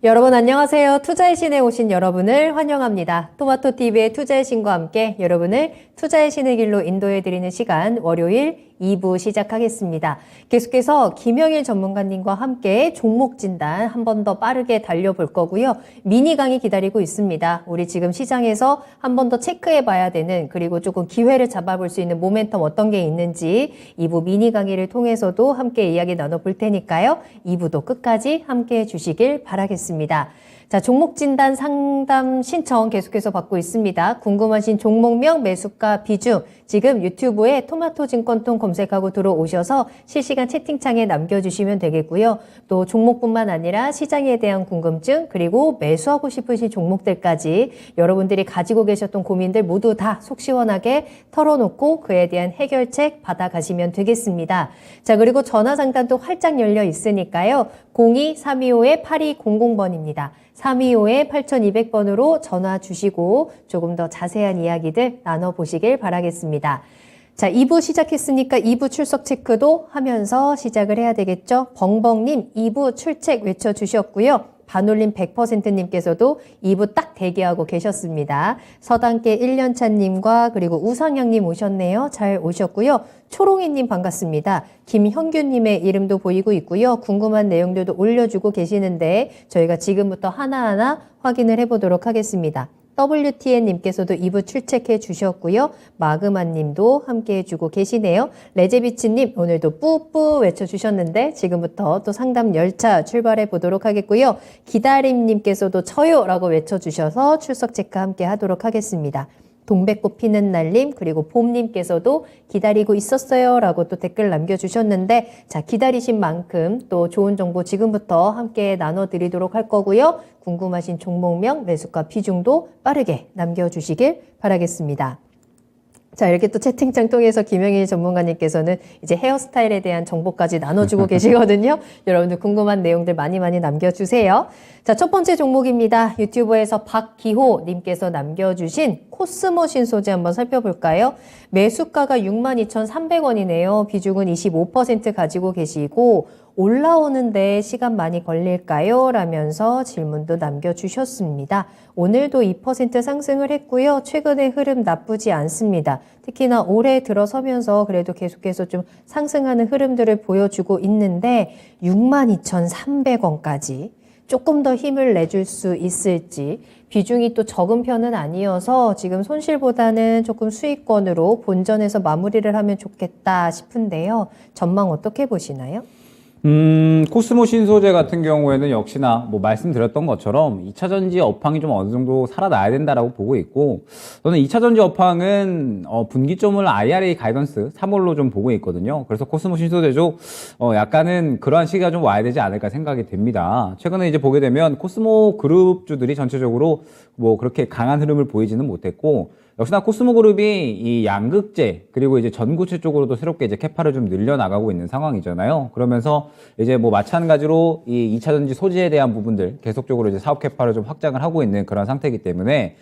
여러분 안녕하세요. 투자의 신에 오신 여러분을 환영합니다. 토마토TV의 투자의 신과 함께 여러분을 투자의 신의 길로 인도해드리는 시간 월요일 2부 시작하겠습니다. 계속해서 김영일 전문가님과 함께 종목 진단 한 번 더 빠르게 달려볼 거고요. 미니 강의 기다리고 있습니다. 우리 지금 시장에서 한 번 더 체크해 봐야 되는 그리고 조금 기회를 잡아볼 수 있는 모멘텀 어떤 게 있는지 2부 미니 강의를 통해서도 함께 이야기 나눠볼 테니까요. 2부도 끝까지 함께 해주시길 바라겠습니다. 자, 종목 진단 상담 신청 계속해서 받고 있습니다. 궁금하신 종목명, 매수가, 비중 지금 유튜브에 토마토 증권통 검색하고 들어오셔서 실시간 채팅창에 남겨주시면 되겠고요. 또 종목뿐만 아니라 시장에 대한 궁금증 그리고 매수하고 싶으신 종목들까지 여러분들이 가지고 계셨던 고민들 모두 다 속 시원하게 털어놓고 그에 대한 해결책 받아가시면 되겠습니다. 자, 그리고 전화 상담도 활짝 열려 있으니까요. 02-325-8200번입니다. 325-8200번으로 전화 주시고 조금 더 자세한 이야기들 나눠보시길 바라겠습니다. 자, 2부 시작했으니까 2부 출석 체크도 하면서 시작을 해야 되겠죠? 벙벙님 2부 출첵 외쳐주셨고요. 반올림 100%님께서도 2부 딱 대기하고 계셨습니다. 서당계 1년차님과 그리고 우상향님 오셨네요. 잘 오셨고요. 초롱이님 반갑습니다. 김형규님의 이름도 보이고 있고요. 궁금한 내용들도 올려주고 계시는데 저희가 지금부터 하나하나 확인을 해보도록 하겠습니다. WTN님께서도 2부 출첵해 주셨고요. 마그마님도 함께 해주고 계시네요. 레제비치님 오늘도 뿌뿌 외쳐주셨는데 지금부터 또 상담 열차 출발해 보도록 하겠고요. 기다림님께서도 저요라고 외쳐주셔서 출석 체크 함께 하도록 하겠습니다. 동백꽃 피는 날님 그리고 봄님께서도 기다리고 있었어요 라고 또 댓글 남겨주셨는데 자 기다리신 만큼 또 좋은 정보 지금부터 함께 나눠드리도록 할 거고요. 궁금하신 종목명 매수가 비중도 빠르게 남겨주시길 바라겠습니다. 자, 이렇게 또 채팅창 통해서 김영일 전문가님께서는 이제 헤어스타일에 대한 정보까지 나눠주고 계시거든요. 여러분들 궁금한 내용들 많이 남겨주세요. 자, 첫 번째 종목입니다. 유튜브에서 박기호님께서 남겨주신 코스모 신소재 한번 살펴볼까요? 매수가가 62,300원이네요. 비중은 25% 가지고 계시고 올라오는데 시간 많이 걸릴까요? 라면서 질문도 남겨주셨습니다. 오늘도 2% 상승을 했고요. 최근의 흐름 나쁘지 않습니다. 특히나 올해 들어서면서 그래도 계속해서 좀 상승하는 흐름들을 보여주고 있는데 62,300원까지 조금 더 힘을 내줄 수 있을지 비중이 또 적은 편은 아니어서 지금 손실보다는 조금 수익권으로 본전에서 마무리를 하면 좋겠다 싶은데요. 전망 어떻게 보시나요? 코스모 신소재 같은 경우에는 역시나 뭐 말씀드렸던 것처럼 2차전지 업황이 좀 어느 정도 살아나야 된다라고 보고 있고 저는 2차전지 업황은 분기점을 IRA 가이던스 3월로 좀 보고 있거든요. 그래서 코스모 신소재도 약간은 그러한 시기가 좀 와야 되지 않을까 생각이 됩니다. 최근에 이제 보게 되면 코스모 그룹주들이 전체적으로 뭐 그렇게 강한 흐름을 보이지는 못했고 역시나 코스모 그룹이 이 양극재 그리고 이제 전고체 쪽으로도 새롭게 이제 캐파를 좀 늘려나가고 있는 상황이잖아요. 그러면서 이제 뭐 마찬가지로 이 2차전지 소재에 대한 부분들 계속적으로 이제 사업 캐파를 좀 확장을 하고 있는 그런 상태이기 때문에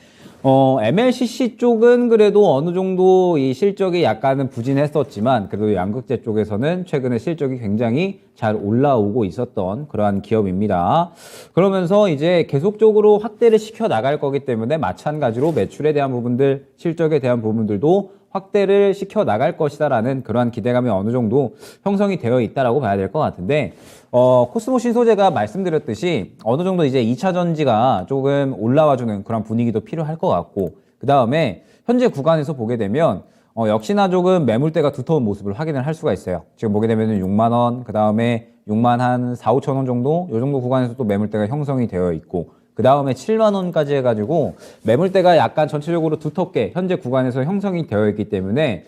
MLCC 쪽은 그래도 어느 정도 이 실적이 약간은 부진했었지만 그래도 양극재 쪽에서는 최근에 실적이 굉장히 잘 올라오고 있었던 그러한 기업입니다. 그러면서 이제 계속적으로 확대를 시켜 나갈 거기 때문에 마찬가지로 매출에 대한 부분들, 실적에 대한 부분들도 확대를 시켜 나갈 것이다라는 그러한 기대감이 어느 정도 형성이 되어 있다라고 봐야 될 것 같은데 코스모 신소재가 말씀드렸듯이 어느 정도 이제 2차 전지가 조금 올라와주는 그런 분위기도 필요할 것 같고 그 다음에 현재 구간에서 보게 되면 역시나 조금 매물대가 두터운 모습을 확인을 할 수가 있어요. 지금 보게 되면 6만 원, 그 다음에 6만 한 4, 5천 원 정도 이 정도 구간에서 또 매물대가 형성이 되어 있고 그 다음에 7만 원까지 해가지고 매물대가 약간 전체적으로 두텁게 현재 구간에서 형성이 되어 있기 때문에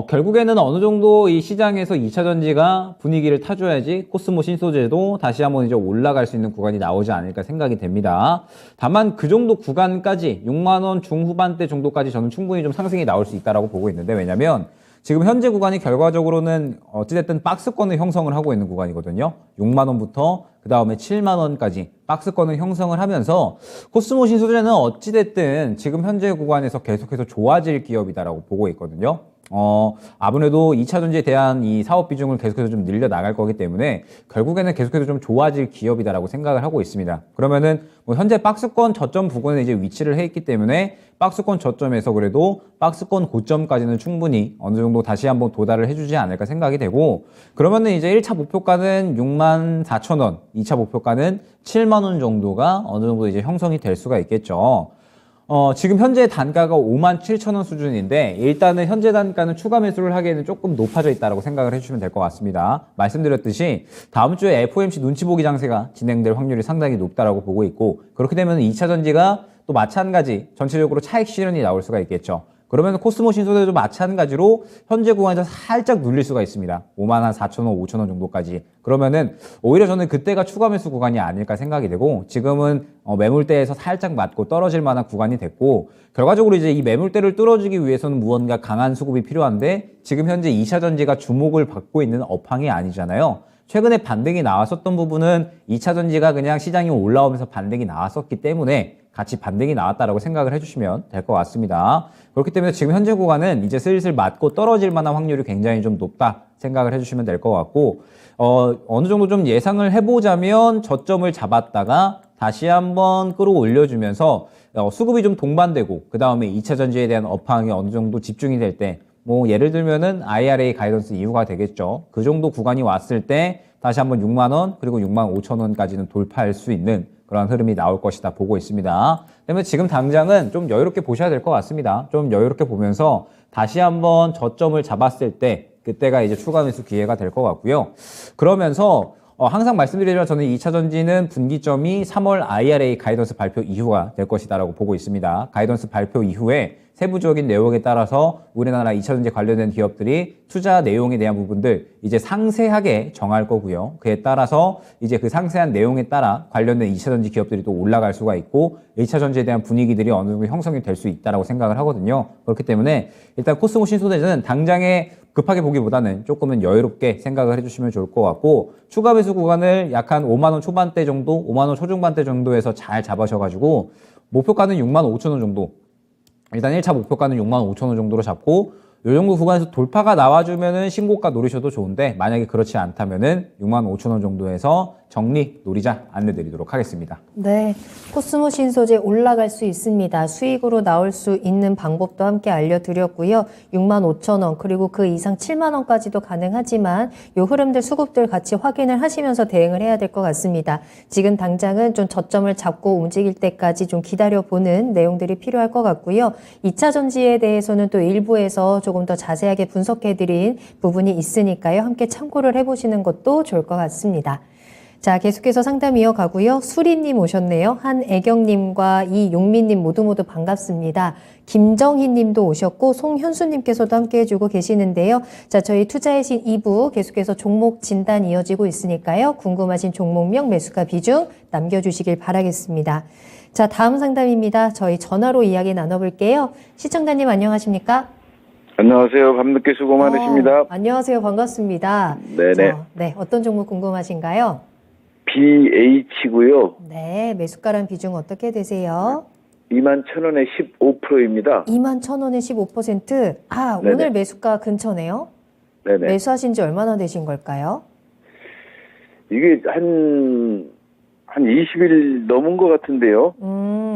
결국에는 어느 정도 이 시장에서 2차 전지가 분위기를 타줘야지 코스모 신소재도 다시 한번 이제 올라갈 수 있는 구간이 나오지 않을까 생각이 됩니다. 다만 그 정도 구간까지 6만 원 중후반대 정도까지 저는 충분히 좀 상승이 나올 수 있다라고 보고 있는데 왜냐면 지금 현재 구간이 결과적으로는 어찌됐든 박스권을 형성을 하고 있는 구간이거든요. 6만 원부터 그 다음에 7만 원까지 박스권을 형성을 하면서 코스모 신소재는 어찌됐든 지금 현재 구간에서 계속해서 좋아질 기업이다라고 보고 있거든요. 아무래도 2차 전지에 대한 이 사업 비중을 계속해서 좀 늘려 나갈 거기 때문에 결국에는 계속해서 좀 좋아질 기업이다라고 생각을 하고 있습니다. 그러면은 뭐 현재 박스권 저점 부근에 이제 위치를 해 있기 때문에 박스권 저점에서 그래도 박스권 고점까지는 충분히 어느 정도 다시 한번 도달을 해주지 않을까 생각이 되고, 그러면은 이제 1차 목표가는 64,000원, 2차 목표가는 7만원 정도가 어느 정도 이제 형성이 될 수가 있겠죠. 지금 현재 단가가 57,000원 수준인데 일단은 현재 단가는 추가 매수를 하기에는 조금 높아져 있다고 생각을 해주시면 될 것 같습니다. 말씀드렸듯이 다음 주에 FOMC 눈치 보기 장세가 진행될 확률이 상당히 높다라고 보고 있고, 그렇게 되면 2차 전지가 또 마찬가지 전체적으로 차익 실현이 나올 수가 있겠죠. 그러면 코스모 신소재도 마찬가지로 현재 구간에서 살짝 눌릴 수가 있습니다. 54,000원, 5,000원 정도까지. 그러면은 오히려 저는 그때가 추가 매수 구간이 아닐까 생각이 되고, 지금은 매물대에서 살짝 맞고 떨어질 만한 구간이 됐고, 결과적으로 이제 이 매물대를 뚫어주기 위해서는 무언가 강한 수급이 필요한데 지금 현재 2차 전지가 주목을 받고 있는 업황이 아니잖아요. 최근에 반등이 나왔었던 부분은 2차 전지가 그냥 시장이 올라오면서 반등이 나왔었기 때문에 같이 반등이 나왔다라고 생각을 해주시면 될 것 같습니다. 그렇기 때문에 지금 현재 구간은 이제 슬슬 맞고 떨어질 만한 확률이 굉장히 좀 높다 생각을 해주시면 될 것 같고, 어느 정도 좀 예상을 해보자면 저점을 잡았다가 다시 한번 끌어올려주면서 수급이 좀 동반되고, 그 다음에 2차 전지에 대한 업황이 어느 정도 집중이 될 때, 뭐 예를 들면은 IRA 가이던스 이후가 되겠죠. 그 정도 구간이 왔을 때 다시 한번 6만원 그리고 65,000원까지는 돌파할 수 있는 그런 흐름이 나올 것이다 보고 있습니다. 그러면 지금 당장은 좀 여유롭게 보셔야 될 것 같습니다. 좀 여유롭게 보면서 다시 한번 저점을 잡았을 때 그때가 이제 추가 매수 기회가 될 것 같고요. 그러면서 항상 말씀드리지만 저는 2차 전지는 분기점이 3월 IRA 가이던스 발표 이후가 될 것이다라고 보고 있습니다. 가이던스 발표 이후에 세부적인 내용에 따라서 우리나라 2차 전지 관련된 기업들이 투자 내용에 대한 부분들 이제 상세하게 정할 거고요. 그에 따라서 이제 그 상세한 내용에 따라 관련된 2차 전지 기업들이 또 올라갈 수가 있고 1차 전지에 대한 분위기들이 어느 정도 형성이 될 수 있다라고 생각을 하거든요. 그렇기 때문에 일단 코스모 신소재는 당장에 급하게 보기보다는 조금은 여유롭게 생각을 해주시면 좋을 것 같고, 추가 매수 구간을 약 한 5만원 초반대 정도, 5만원 초중반대 정도에서 잘 잡으셔가지고 목표가는 65,000원 정도, 일단 1차 목표가는 65,000원 정도로 잡고 이 정도 구간에서 돌파가 나와주면은 신고가 노리셔도 좋은데, 만약에 그렇지 않다면은 65,000원 정도에서 정리 노리자 안내드리도록 하겠습니다. 네, 코스모 신소재 올라갈 수 있습니다. 수익으로 나올 수 있는 방법도 함께 알려드렸고요. 65,000원 그리고 그 이상 7만원까지도 가능하지만 이 흐름들 수급들 같이 확인을 하시면서 대응을 해야 될 것 같습니다. 지금 당장은 좀 저점을 잡고 움직일 때까지 좀 기다려보는 내용들이 필요할 것 같고요. 2차 전지에 대해서는 또 일부에서 조금 더 자세하게 분석해드린 부분이 있으니까요. 함께 참고를 해보시는 것도 좋을 것 같습니다. 자, 계속해서 상담 이어가고요. 수리님 오셨네요. 한애경님과 이용민님 모두 반갑습니다. 김정희님도 오셨고 송현수님께서도 함께 해주고 계시는데요. 자, 저희 투자의 신 2부 계속해서 종목 진단 이어지고 있으니까요. 궁금하신 종목명, 매수가 비중 남겨주시길 바라겠습니다. 자, 다음 상담입니다. 저희 전화로 이야기 나눠볼게요. 시청자님 안녕하십니까? 안녕하세요. 밤늦게 수고 많으십니다. 안녕하세요. 반갑습니다. 네네. 네, 어떤 종목 궁금하신가요? BH고요. 네, 매수가랑 비중 어떻게 되세요? 21,000원에 15%입니다. 21,000원에 15%? 아, 네네. 오늘 매수가 근처네요? 네네. 매수하신 지 얼마나 되신 걸까요? 이게 한 20일 넘은 것 같은데요.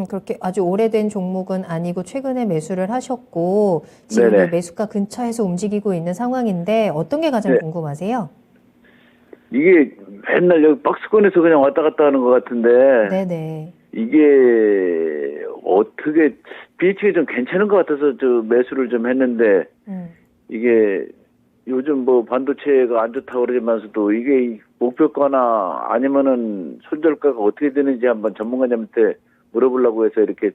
그렇게 아주 오래된 종목은 아니고 최근에 매수를 하셨고 지금 네네. 매수가 근처에서 움직이고 있는 상황인데 어떤 게 가장 네. 궁금하세요? 이게 맨날 여기 박스권에서 그냥 왔다 갔다 하는 것 같은데 네네. 이게 어떻게 BH가 좀 괜찮은 것 같아서 저 매수를 좀 했는데 이게 요즘 뭐 반도체가 안 좋다고 그러지만서도 이게 목표가나 아니면은 손절가가 어떻게 되는지 한번 전문가님한테 물어보려고 해서 이렇게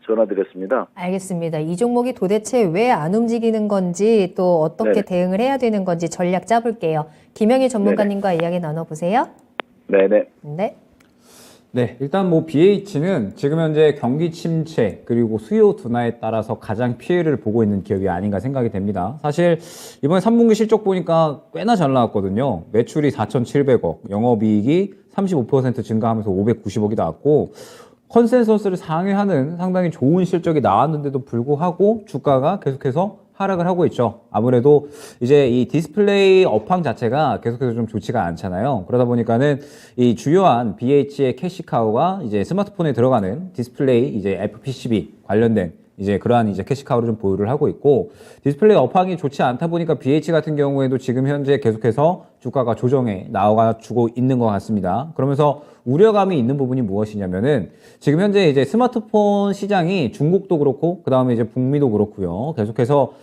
전화드렸습니다. 알겠습니다. 이 종목이 도대체 왜 안 움직이는 건지 또 어떻게 네네. 대응을 해야 되는 건지 전략 짜볼게요. 김영희 전문가님과 이야기 나눠보세요. 네네. 네. 네, 일단 뭐 BH는 지금 현재 경기 침체 그리고 수요 둔화에 따라서 가장 피해를 보고 있는 기업이 아닌가 생각이 됩니다. 사실 이번에 3분기 실적 보니까 꽤나 잘 나왔거든요. 매출이 4,700억, 영업이익이 35% 증가하면서 590억이 나왔고 컨센서스를 상회하는 상당히 좋은 실적이 나왔는데도 불구하고 주가가 계속해서 하락을 하고 있죠. 아무래도 이제 이 디스플레이 업황 자체가 계속해서 좀 좋지가 않잖아요. 그러다 보니까는 이 주요한 BH의 캐시카우가 이제 스마트폰에 들어가는 디스플레이 이제 FPCB 관련된 이제 그러한 이제 캐시카우를 좀 보유를 하고 있고, 디스플레이 업황이 좋지 않다 보니까 BH 같은 경우에도 지금 현재 계속해서 주가가 조정에 나와주고 있는 것 같습니다. 그러면서 우려감이 있는 부분이 무엇이냐면은 지금 현재 이제 스마트폰 시장이 중국도 그렇고 그 다음에 이제 북미도 그렇고요. 계속해서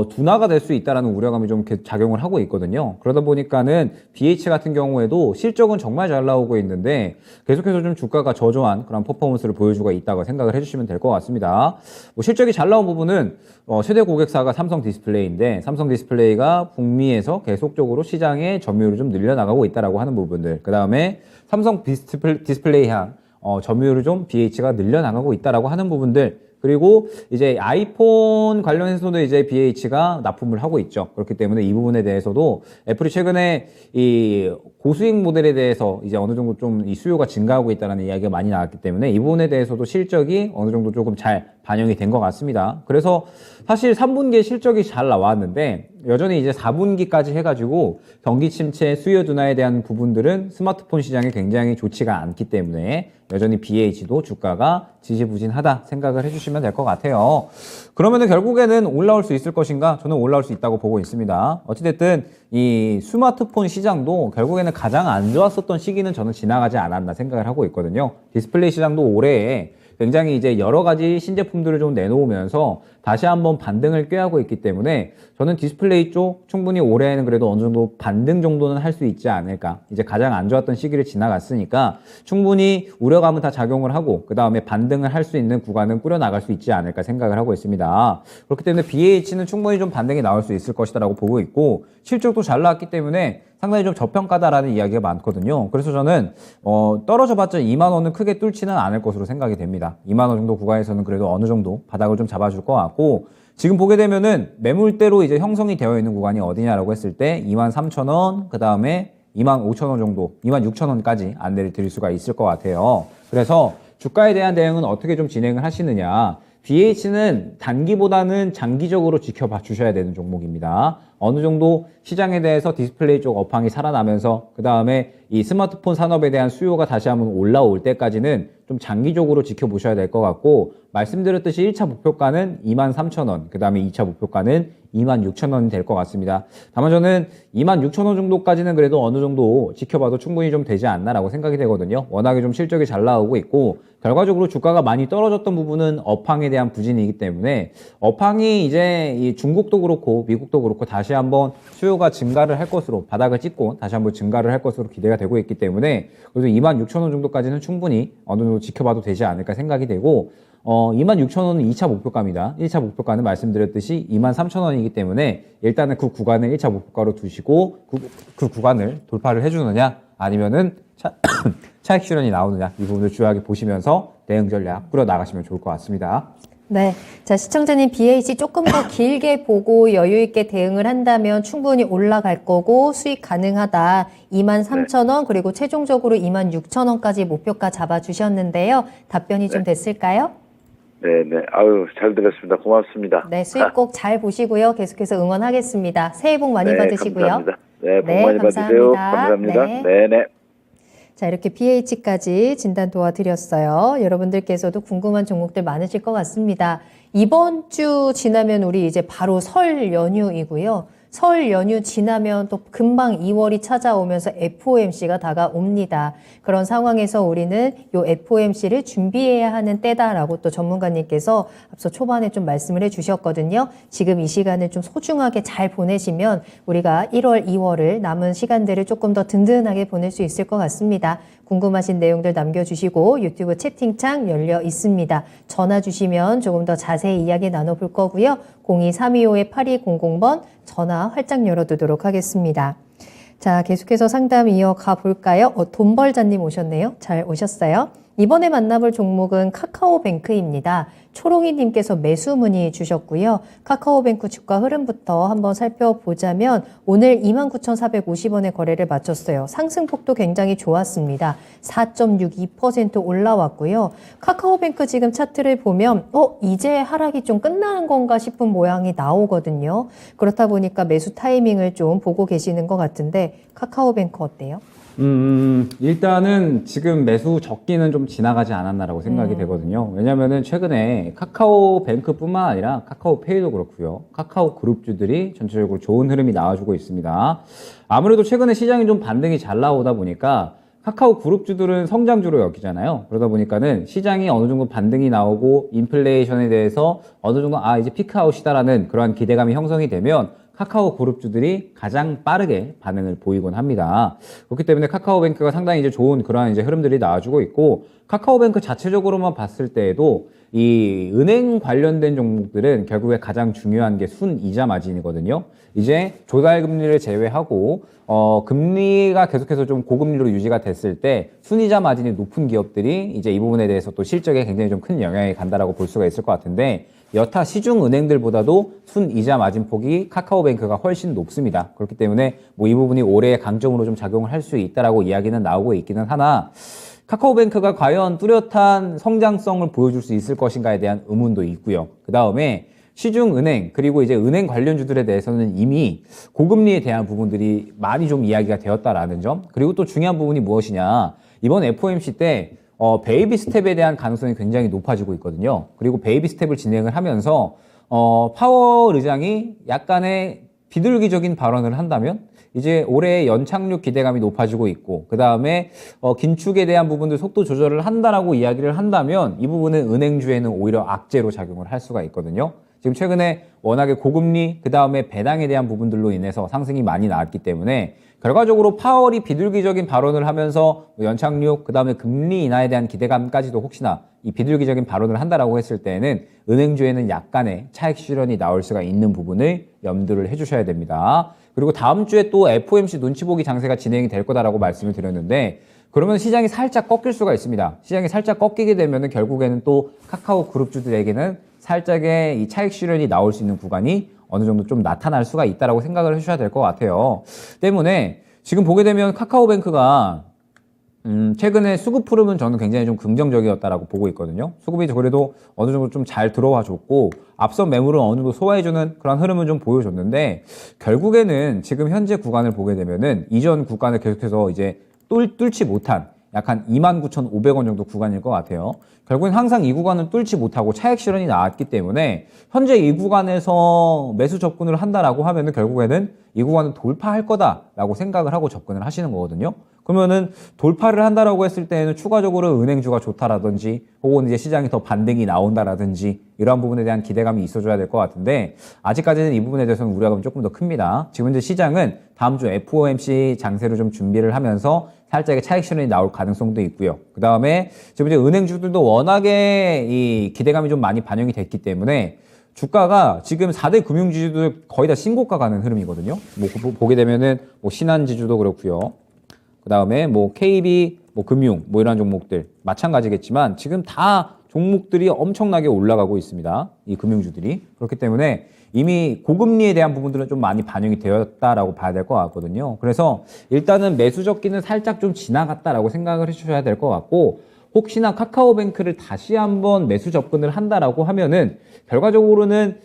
둔화가 될 수 있다라는 우려감이 좀 작용을 하고 있거든요. 그러다 보니까는 BH 같은 경우에도 실적은 정말 잘 나오고 있는데 계속해서 좀 주가가 저조한 그런 퍼포먼스를 보여주고 있다고 생각을 해주시면 될 것 같습니다. 뭐 실적이 잘 나온 부분은 최대 고객사가 삼성 디스플레이인데 삼성 디스플레이가 북미에서 계속적으로 시장의 점유율을 좀 늘려나가고 있다라고 하는 부분들, 그 다음에 삼성 디스플레이 향 점유율을 좀 BH가 늘려나가고 있다라고 하는 부분들, 그리고 이제 아이폰 관련해서도 이제 BH가 납품을 하고 있죠. 그렇기 때문에 이 부분에 대해서도 애플이 최근에 이 고수익 모델에 대해서 이제 어느 정도 좀 이 수요가 증가하고 있다는 이야기가 많이 나왔기 때문에 이 부분에 대해서도 실적이 어느 정도 조금 잘 반영이 된 것 같습니다. 그래서 사실 3분기에 실적이 잘 나왔는데 여전히 이제 4분기까지 해가지고 경기 침체, 수요 둔화에 대한 부분들은 스마트폰 시장이 굉장히 좋지가 않기 때문에 여전히 BH도 주가가 지지부진하다 생각을 해주시면 될 것 같아요. 그러면은 결국에는 올라올 수 있을 것인가? 저는 올라올 수 있다고 보고 있습니다. 어찌됐든 이 스마트폰 시장도 결국에는 가장 안 좋았었던 시기는 저는 지나가지 않았나 생각을 하고 있거든요. 디스플레이 시장도 올해에 굉장히 이제 여러 가지 신제품들을 좀 내놓으면서 다시 한번 반등을 꾀하고 있기 때문에 저는 디스플레이 쪽 충분히 올해에는 그래도 어느 정도 반등 정도는 할 수 있지 않을까. 이제 가장 안 좋았던 시기를 지나갔으니까 충분히 우려감은 다 작용을 하고 그 다음에 반등을 할 수 있는 구간은 꾸려나갈 수 있지 않을까 생각을 하고 있습니다. 그렇기 때문에 BH는 충분히 좀 반등이 나올 수 있을 것이다라고 보고 있고, 실적도 잘 나왔기 때문에 상당히 좀 저평가다라는 이야기가 많거든요. 그래서 저는 떨어져봤자 2만 원은 크게 뚫지는 않을 것으로 생각이 됩니다. 2만 원 정도 구간에서는 그래도 어느 정도 바닥을 좀 잡아줄 것 같고, 지금 보게 되면은 매물대로 이제 형성이 되어 있는 구간이 어디냐라고 했을 때 23,000원, 그 다음에 25,000원 정도, 26,000원까지 안내를 드릴 수가 있을 것 같아요. 그래서 주가에 대한 대응은 어떻게 좀 진행을 하시느냐. BH는 단기보다는 장기적으로 지켜봐 주셔야 되는 종목입니다. 어느 정도 시장에 대해서 디스플레이 쪽 업황이 살아나면서 그 다음에 이 스마트폰 산업에 대한 수요가 다시 한번 올라올 때까지는 좀 장기적으로 지켜보셔야 될 것 같고, 말씀드렸듯이 1차 목표가는 23,000원, 그 다음에 2차 목표가는 26,000원이 될 것 같습니다. 다만 저는 26,000원 정도까지는 그래도 어느 정도 지켜봐도 충분히 좀 되지 않나라고 생각이 되거든요. 워낙에 좀 실적이 잘 나오고 있고, 결과적으로 주가가 많이 떨어졌던 부분은 업황에 대한 부진이기 때문에 업황이 이제 이 중국도 그렇고 미국도 그렇고 다시 한번 수요가 증가를 할 것으로, 바닥을 찍고 다시 한번 증가를 할 것으로 기대가 되고 있기 때문에 그래도 26,000원 정도까지는 충분히 어느 정도 지켜봐도 되지 않을까 생각이 되고, 26,000원은 2차 목표가입니다. 1차 목표가는 말씀드렸듯이 23,000원이기 때문에 일단은 그 구간을 1차 목표가로 두시고 그 구간을 돌파를 해주느냐 아니면은 차익 실현이 나오느냐, 이 부분을 주요하게 보시면서 대응 전략 꾸려 나가시면 좋을 것 같습니다. 네. 자, 시청자님 BH 조금 더 길게 보고 여유 있게 대응을 한다면 충분히 올라갈 거고 수익 가능하다. 23,000원 그리고 최종적으로 26,000원까지 목표가 잡아주셨는데요. 답변이 좀 됐을까요? 네네. 아유, 잘 들었습니다. 고맙습니다. 네, 수익 꼭 잘 보시고요. 계속해서 응원하겠습니다. 새해 복 많이 네, 받으시고요. 감사합니다. 네, 복 네, 많이 받으세요. 감사합니다. 감사합니다. 네. 네네. 자, 이렇게 BH까지 진단 도와드렸어요. 여러분들께서도 궁금한 종목들 많으실 것 같습니다. 이번 주 지나면 우리 이제 바로 설 연휴이고요. 설 연휴 지나면 또 금방 2월이 찾아오면서 FOMC가 다가옵니다. 그런 상황에서 우리는 요 FOMC를 준비해야 하는 때다라고 또 전문가님께서 앞서 초반에 좀 말씀을 해주셨거든요. 지금 이 시간을 좀 소중하게 잘 보내시면 우리가 1월, 2월을 남은 시간들을 조금 더 든든하게 보낼 수 있을 것 같습니다. 궁금하신 내용들 남겨주시고 유튜브 채팅창 열려 있습니다. 전화 주시면 조금 더 자세히 이야기 나눠볼 거고요. 02325-8200번 전화 활짝 열어두도록 하겠습니다. 자, 계속해서 상담 이어가 볼까요? 돈벌자님 오셨네요. 잘 오셨어요. 이번에 만나볼 종목은 카카오뱅크입니다. 초롱이님께서 매수 문의 주셨고요. 카카오뱅크 주가 흐름부터 한번 살펴보자면 오늘 29,450원에 거래를 마쳤어요. 상승폭도 굉장히 좋았습니다. 4.62% 올라왔고요. 카카오뱅크 지금 차트를 보면 이제 하락이 좀 끝나는 건가 싶은 모양이 나오거든요. 그렇다 보니까 매수 타이밍을 좀 보고 계시는 것 같은데 카카오뱅크 어때요? 일단은 지금 매수 적기는 좀 지나가지 않았나라고 생각이 되거든요. 왜냐면은 최근에 카카오뱅크뿐만 아니라 카카오페이도 그렇고요. 카카오 그룹주들이 전체적으로 좋은 흐름이 나와주고 있습니다. 아무래도 최근에 시장이 좀 반등이 잘 나오다 보니까 카카오 그룹주들은 성장주로 여기잖아요. 그러다 보니까는 시장이 어느 정도 반등이 나오고 인플레이션에 대해서 어느 정도 이제 피크아웃이다라는 그러한 기대감이 형성이 되면 카카오 그룹주들이 가장 빠르게 반응을 보이곤 합니다. 그렇기 때문에 카카오뱅크가 상당히 이제 좋은 그러한 이제 흐름들이 나와주고 있고, 카카오뱅크 자체적으로만 봤을 때에도 이 은행 관련된 종목들은 결국에 가장 중요한 게 순이자 마진이거든요. 이제 조달금리를 제외하고 금리가 계속해서 좀 고금리로 유지가 됐을 때 순이자 마진이 높은 기업들이 이제 이 부분에 대해서 또 실적에 굉장히 좀 큰 영향이 간다라고 볼 수가 있을 것 같은데, 여타 시중 은행들보다도 순이자 마진 폭이 카카오뱅크가 훨씬 높습니다. 그렇기 때문에 뭐 이 부분이 올해의 강점으로 좀 작용을 할 수 있다라고 이야기는 나오고 있기는 하나, 카카오뱅크가 과연 뚜렷한 성장성을 보여줄 수 있을 것인가에 대한 의문도 있고요. 그 다음에 시중은행 그리고 이제 은행 관련주들에 대해서는 이미 고금리에 대한 부분들이 많이 좀 이야기가 되었다라는 점, 그리고 또 중요한 부분이 무엇이냐, 이번 FOMC 때 베이비 스텝에 대한 가능성이 굉장히 높아지고 있거든요. 그리고 베이비 스텝을 진행을 하면서 파월 의장이 약간의 비둘기적인 발언을 한다면 이제 올해 연착륙 기대감이 높아지고 있고, 그 다음에 긴축에 대한 부분들 속도 조절을 한다라고 이야기를 한다면 이 부분은 은행주에는 오히려 악재로 작용을 할 수가 있거든요. 지금 최근에 워낙에 고금리, 그 다음에 배당에 대한 부분들로 인해서 상승이 많이 나왔기 때문에 결과적으로 파월이 비둘기적인 발언을 하면서 연착륙, 그 다음에 금리 인하에 대한 기대감까지도 혹시나 이 비둘기적인 발언을 한다라고 했을 때는 은행주에는 약간의 차익 실현이 나올 수가 있는 부분을 염두를 해주셔야 됩니다. 그리고 다음 주에 또 FOMC 눈치 보기 장세가 진행이 될 거다라고 말씀을 드렸는데, 그러면 시장이 살짝 꺾일 수가 있습니다. 시장이 살짝 꺾이게 되면은 결국에는 또 카카오 그룹주들에게는 살짝의 이 차익 실현이 나올 수 있는 구간이 어느 정도 좀 나타날 수가 있다라고 생각을 해주셔야 될 것 같아요. 때문에 지금 보게 되면 카카오뱅크가 최근에 수급 흐름은 저는 굉장히 좀 긍정적이었다라고 보고 있거든요. 수급이 그래도 어느 정도 좀 잘 들어와 줬고, 앞선 매물을 어느 정도 소화해주는 그런 흐름을 좀 보여줬는데, 결국에는 지금 현재 구간을 보게 되면은 이전 구간을 계속해서 이제 뚫지 못한 약간 29,500원 정도 구간일 것 같아요. 결국엔 항상 이 구간을 뚫지 못하고 차익 실현이 나왔기 때문에 현재 이 구간에서 매수 접근을 한다라고 하면은 결국에는 이 구간을 돌파할 거다라고 생각을 하고 접근을 하시는 거거든요. 그러면은 돌파를 한다라고 했을 때에는 추가적으로 은행주가 좋다라든지 혹은 이제 시장이 더 반등이 나온다라든지 이러한 부분에 대한 기대감이 있어줘야 될 것 같은데, 아직까지는 이 부분에 대해서는 우려감이 조금 더 큽니다. 지금 현재 시장은 다음 주 FOMC 장세로 좀 준비를 하면서 살짝의 차익 실현이 나올 가능성도 있고요. 그 다음에 지금 이제 은행주들도 워낙에 이 기대감이 좀 많이 반영이 됐기 때문에 주가가 지금 4대 금융지주들 거의 다 신고가 가는 흐름이거든요. 뭐 보게 되면은 뭐 신한지주도 그렇고요. 그 다음에 뭐 KB, 뭐 금융, 뭐 이런 종목들 마찬가지겠지만 지금 다 종목들이 엄청나게 올라가고 있습니다. 이 금융주들이. 그렇기 때문에 이미 고금리에 대한 부분들은 좀 많이 반영이 되었다라고 봐야 될 것 같거든요. 그래서 일단은 매수 적기는 살짝 좀 지나갔다라고 생각을 해주셔야 될 것 같고, 혹시나 카카오뱅크를 다시 한번 매수 접근을 한다라고 하면은 결과적으로는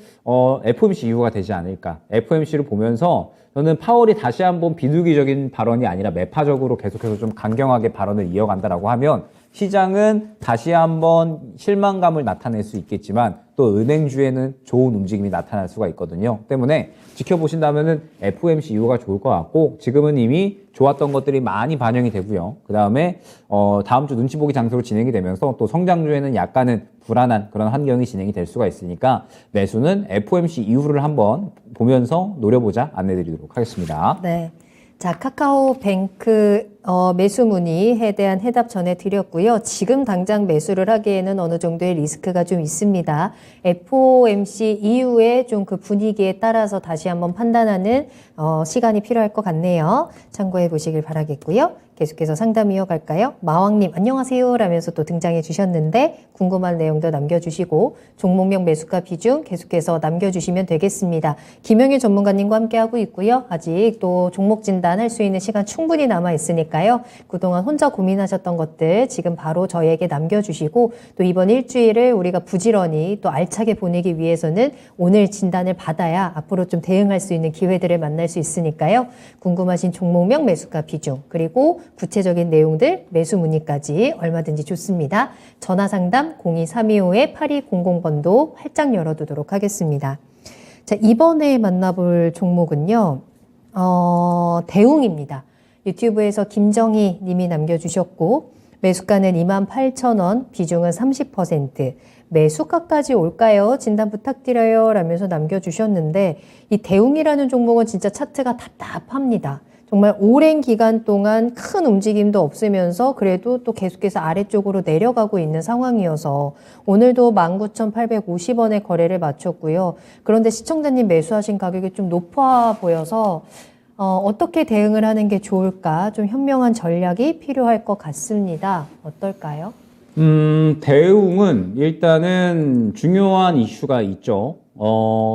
FOMC 이후가 되지 않을까. FOMC를 보면서 저는 파월이 다시 한번 비둘기적인 발언이 아니라 매파적으로 계속해서 좀 강경하게 발언을 이어간다라고 하면 시장은 다시 한번 실망감을 나타낼 수 있겠지만 또 은행주에는 좋은 움직임이 나타날 수가 있거든요. 때문에 지켜보신다면은 FOMC 이후가 좋을 것 같고, 지금은 이미 좋았던 것들이 많이 반영이 되고요. 그 다음에 다음 주 눈치 보기 장소로 진행이 되면서 또 성장주에는 약간은 불안한 그런 환경이 진행이 될 수가 있으니까 매수는 FOMC 이후를 한번 보면서 노려보자 안내드리도록 하겠습니다. 네. 자, 카카오뱅크 매수 문의에 대한 해답 전해드렸고요. 지금 당장 매수를 하기에는 어느 정도의 리스크가 좀 있습니다. FOMC 이후에 좀 그 분위기에 따라서 다시 한번 판단하는 시간이 필요할 것 같네요. 참고해 보시길 바라겠고요. 계속해서 상담 이어갈까요? 마왕님 안녕하세요 라면서 또 등장해 주셨는데 궁금한 내용도 남겨주시고 종목명 매수가 비중 계속해서 남겨주시면 되겠습니다. 김영일 전문가님과 함께하고 있고요. 아직 또 종목 진단할 수 있는 시간 충분히 남아 있으니까요. 그동안 혼자 고민하셨던 것들 지금 바로 저희에게 남겨주시고 또 이번 일주일을 우리가 부지런히 또 알차게 보내기 위해서는 오늘 진단을 받아야 앞으로 좀 대응할 수 있는 기회들을 만날 수 있으니까요. 궁금하신 종목명 매수가 비중 그리고 구체적인 내용들 매수 문의까지 얼마든지 좋습니다. 전화 상담 02325-8200번도 활짝 열어두도록 하겠습니다. 자, 이번에 만나볼 종목은요. 대웅입니다. 유튜브에서 김정희 님이 남겨주셨고 매수가는 28,000원, 비중은 30%. 매수가까지 올까요? 진단 부탁드려요 라면서 남겨주셨는데 이 대웅이라는 종목은 진짜 차트가 답답합니다. 정말 오랜 기간 동안 큰 움직임도 없으면서 그래도 또 계속해서 아래쪽으로 내려가고 있는 상황이어서 오늘도 19,850원에 거래를 마쳤고요. 그런데 시청자님 매수하신 가격이 좀 높아 보여서 어떻게 대응을 하는 게 좋을까? 좀 현명한 전략이 필요할 것 같습니다. 어떨까요? 대웅은 일단은 중요한 이슈가 있죠.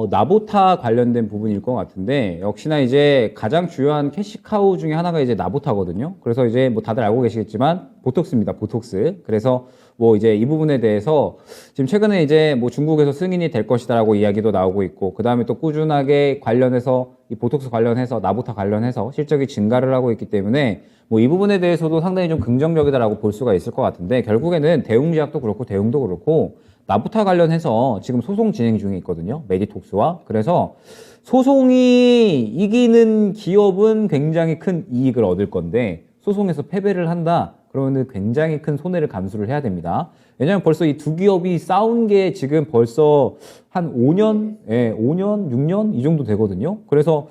나보타 관련된 부분일 것 같은데, 역시나 이제 가장 주요한 캐시카우 중에 하나가 이제 나보타거든요. 그래서 이제 뭐 다들 알고 계시겠지만, 보톡스입니다. 보톡스. 그래서 뭐 이제 이 부분에 대해서 지금 최근에 이제 뭐 중국에서 승인이 될 것이다라고 이야기도 나오고 있고, 그 다음에 또 꾸준하게 관련해서 이 보톡스 관련해서 나보타 관련해서 실적이 증가를 하고 있기 때문에 뭐 이 부분에 대해서도 상당히 좀 긍정적이다라고 볼 수가 있을 것 같은데, 결국에는 대웅제약도 그렇고 대웅도 그렇고 나보타 관련해서 지금 소송 진행 중에 있거든요. 메디톡스와. 그래서 소송이 이기는 기업은 굉장히 큰 이익을 얻을 건데 소송에서 패배를 한다? 그러면 굉장히 큰 손해를 감수를 해야 됩니다. 왜냐하면 벌써 이 두 기업이 싸운 게 지금 벌써 한 5년, 5년, 6년 이 정도 되거든요. 그래서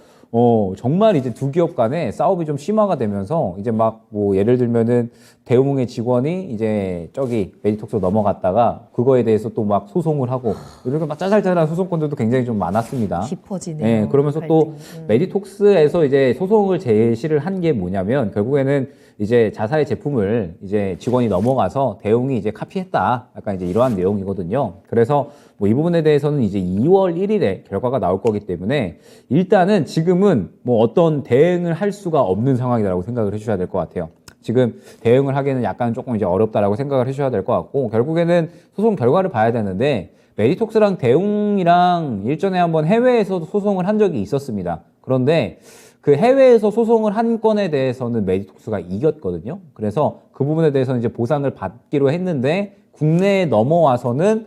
정말 이제 두 기업 간에 싸움이 좀 심화가 되면서 이제 막 뭐 예를 들면은 대웅의 직원이 이제 저기 메디톡스로 넘어갔다가 그거에 대해서 또 막 소송을 하고 이렇게 막 짜잘짜잘한 소송권들도 굉장히 좀 많았습니다. 깊어지네요. 네, 그러면서 또 메디톡스에서 이제 소송을 제시를 한 게 뭐냐면 결국에는 이제 자사의 제품을 이제 직원이 넘어가서 대웅이 이제 카피했다. 약간 이제 이러한 내용이거든요. 그래서 뭐 이 부분에 대해서는 이제 2월 1일에 결과가 나올 거기 때문에 일단은 지금은 뭐 어떤 대응을 할 수가 없는 상황이라고 생각을 해주셔야 될 것 같아요. 지금 대응을 하기에는 약간 조금 이제 어렵다라고 생각을 해주셔야 될 것 같고 결국에는 소송 결과를 봐야 되는데 메디톡스랑 대웅이랑 일전에 한번 해외에서도 소송을 한 적이 있었습니다. 그런데 그 해외에서 소송을 한 건에 대해서는 메디톡스가 이겼거든요. 그래서 그 부분에 대해서는 이제 보상을 받기로 했는데 국내에 넘어와서는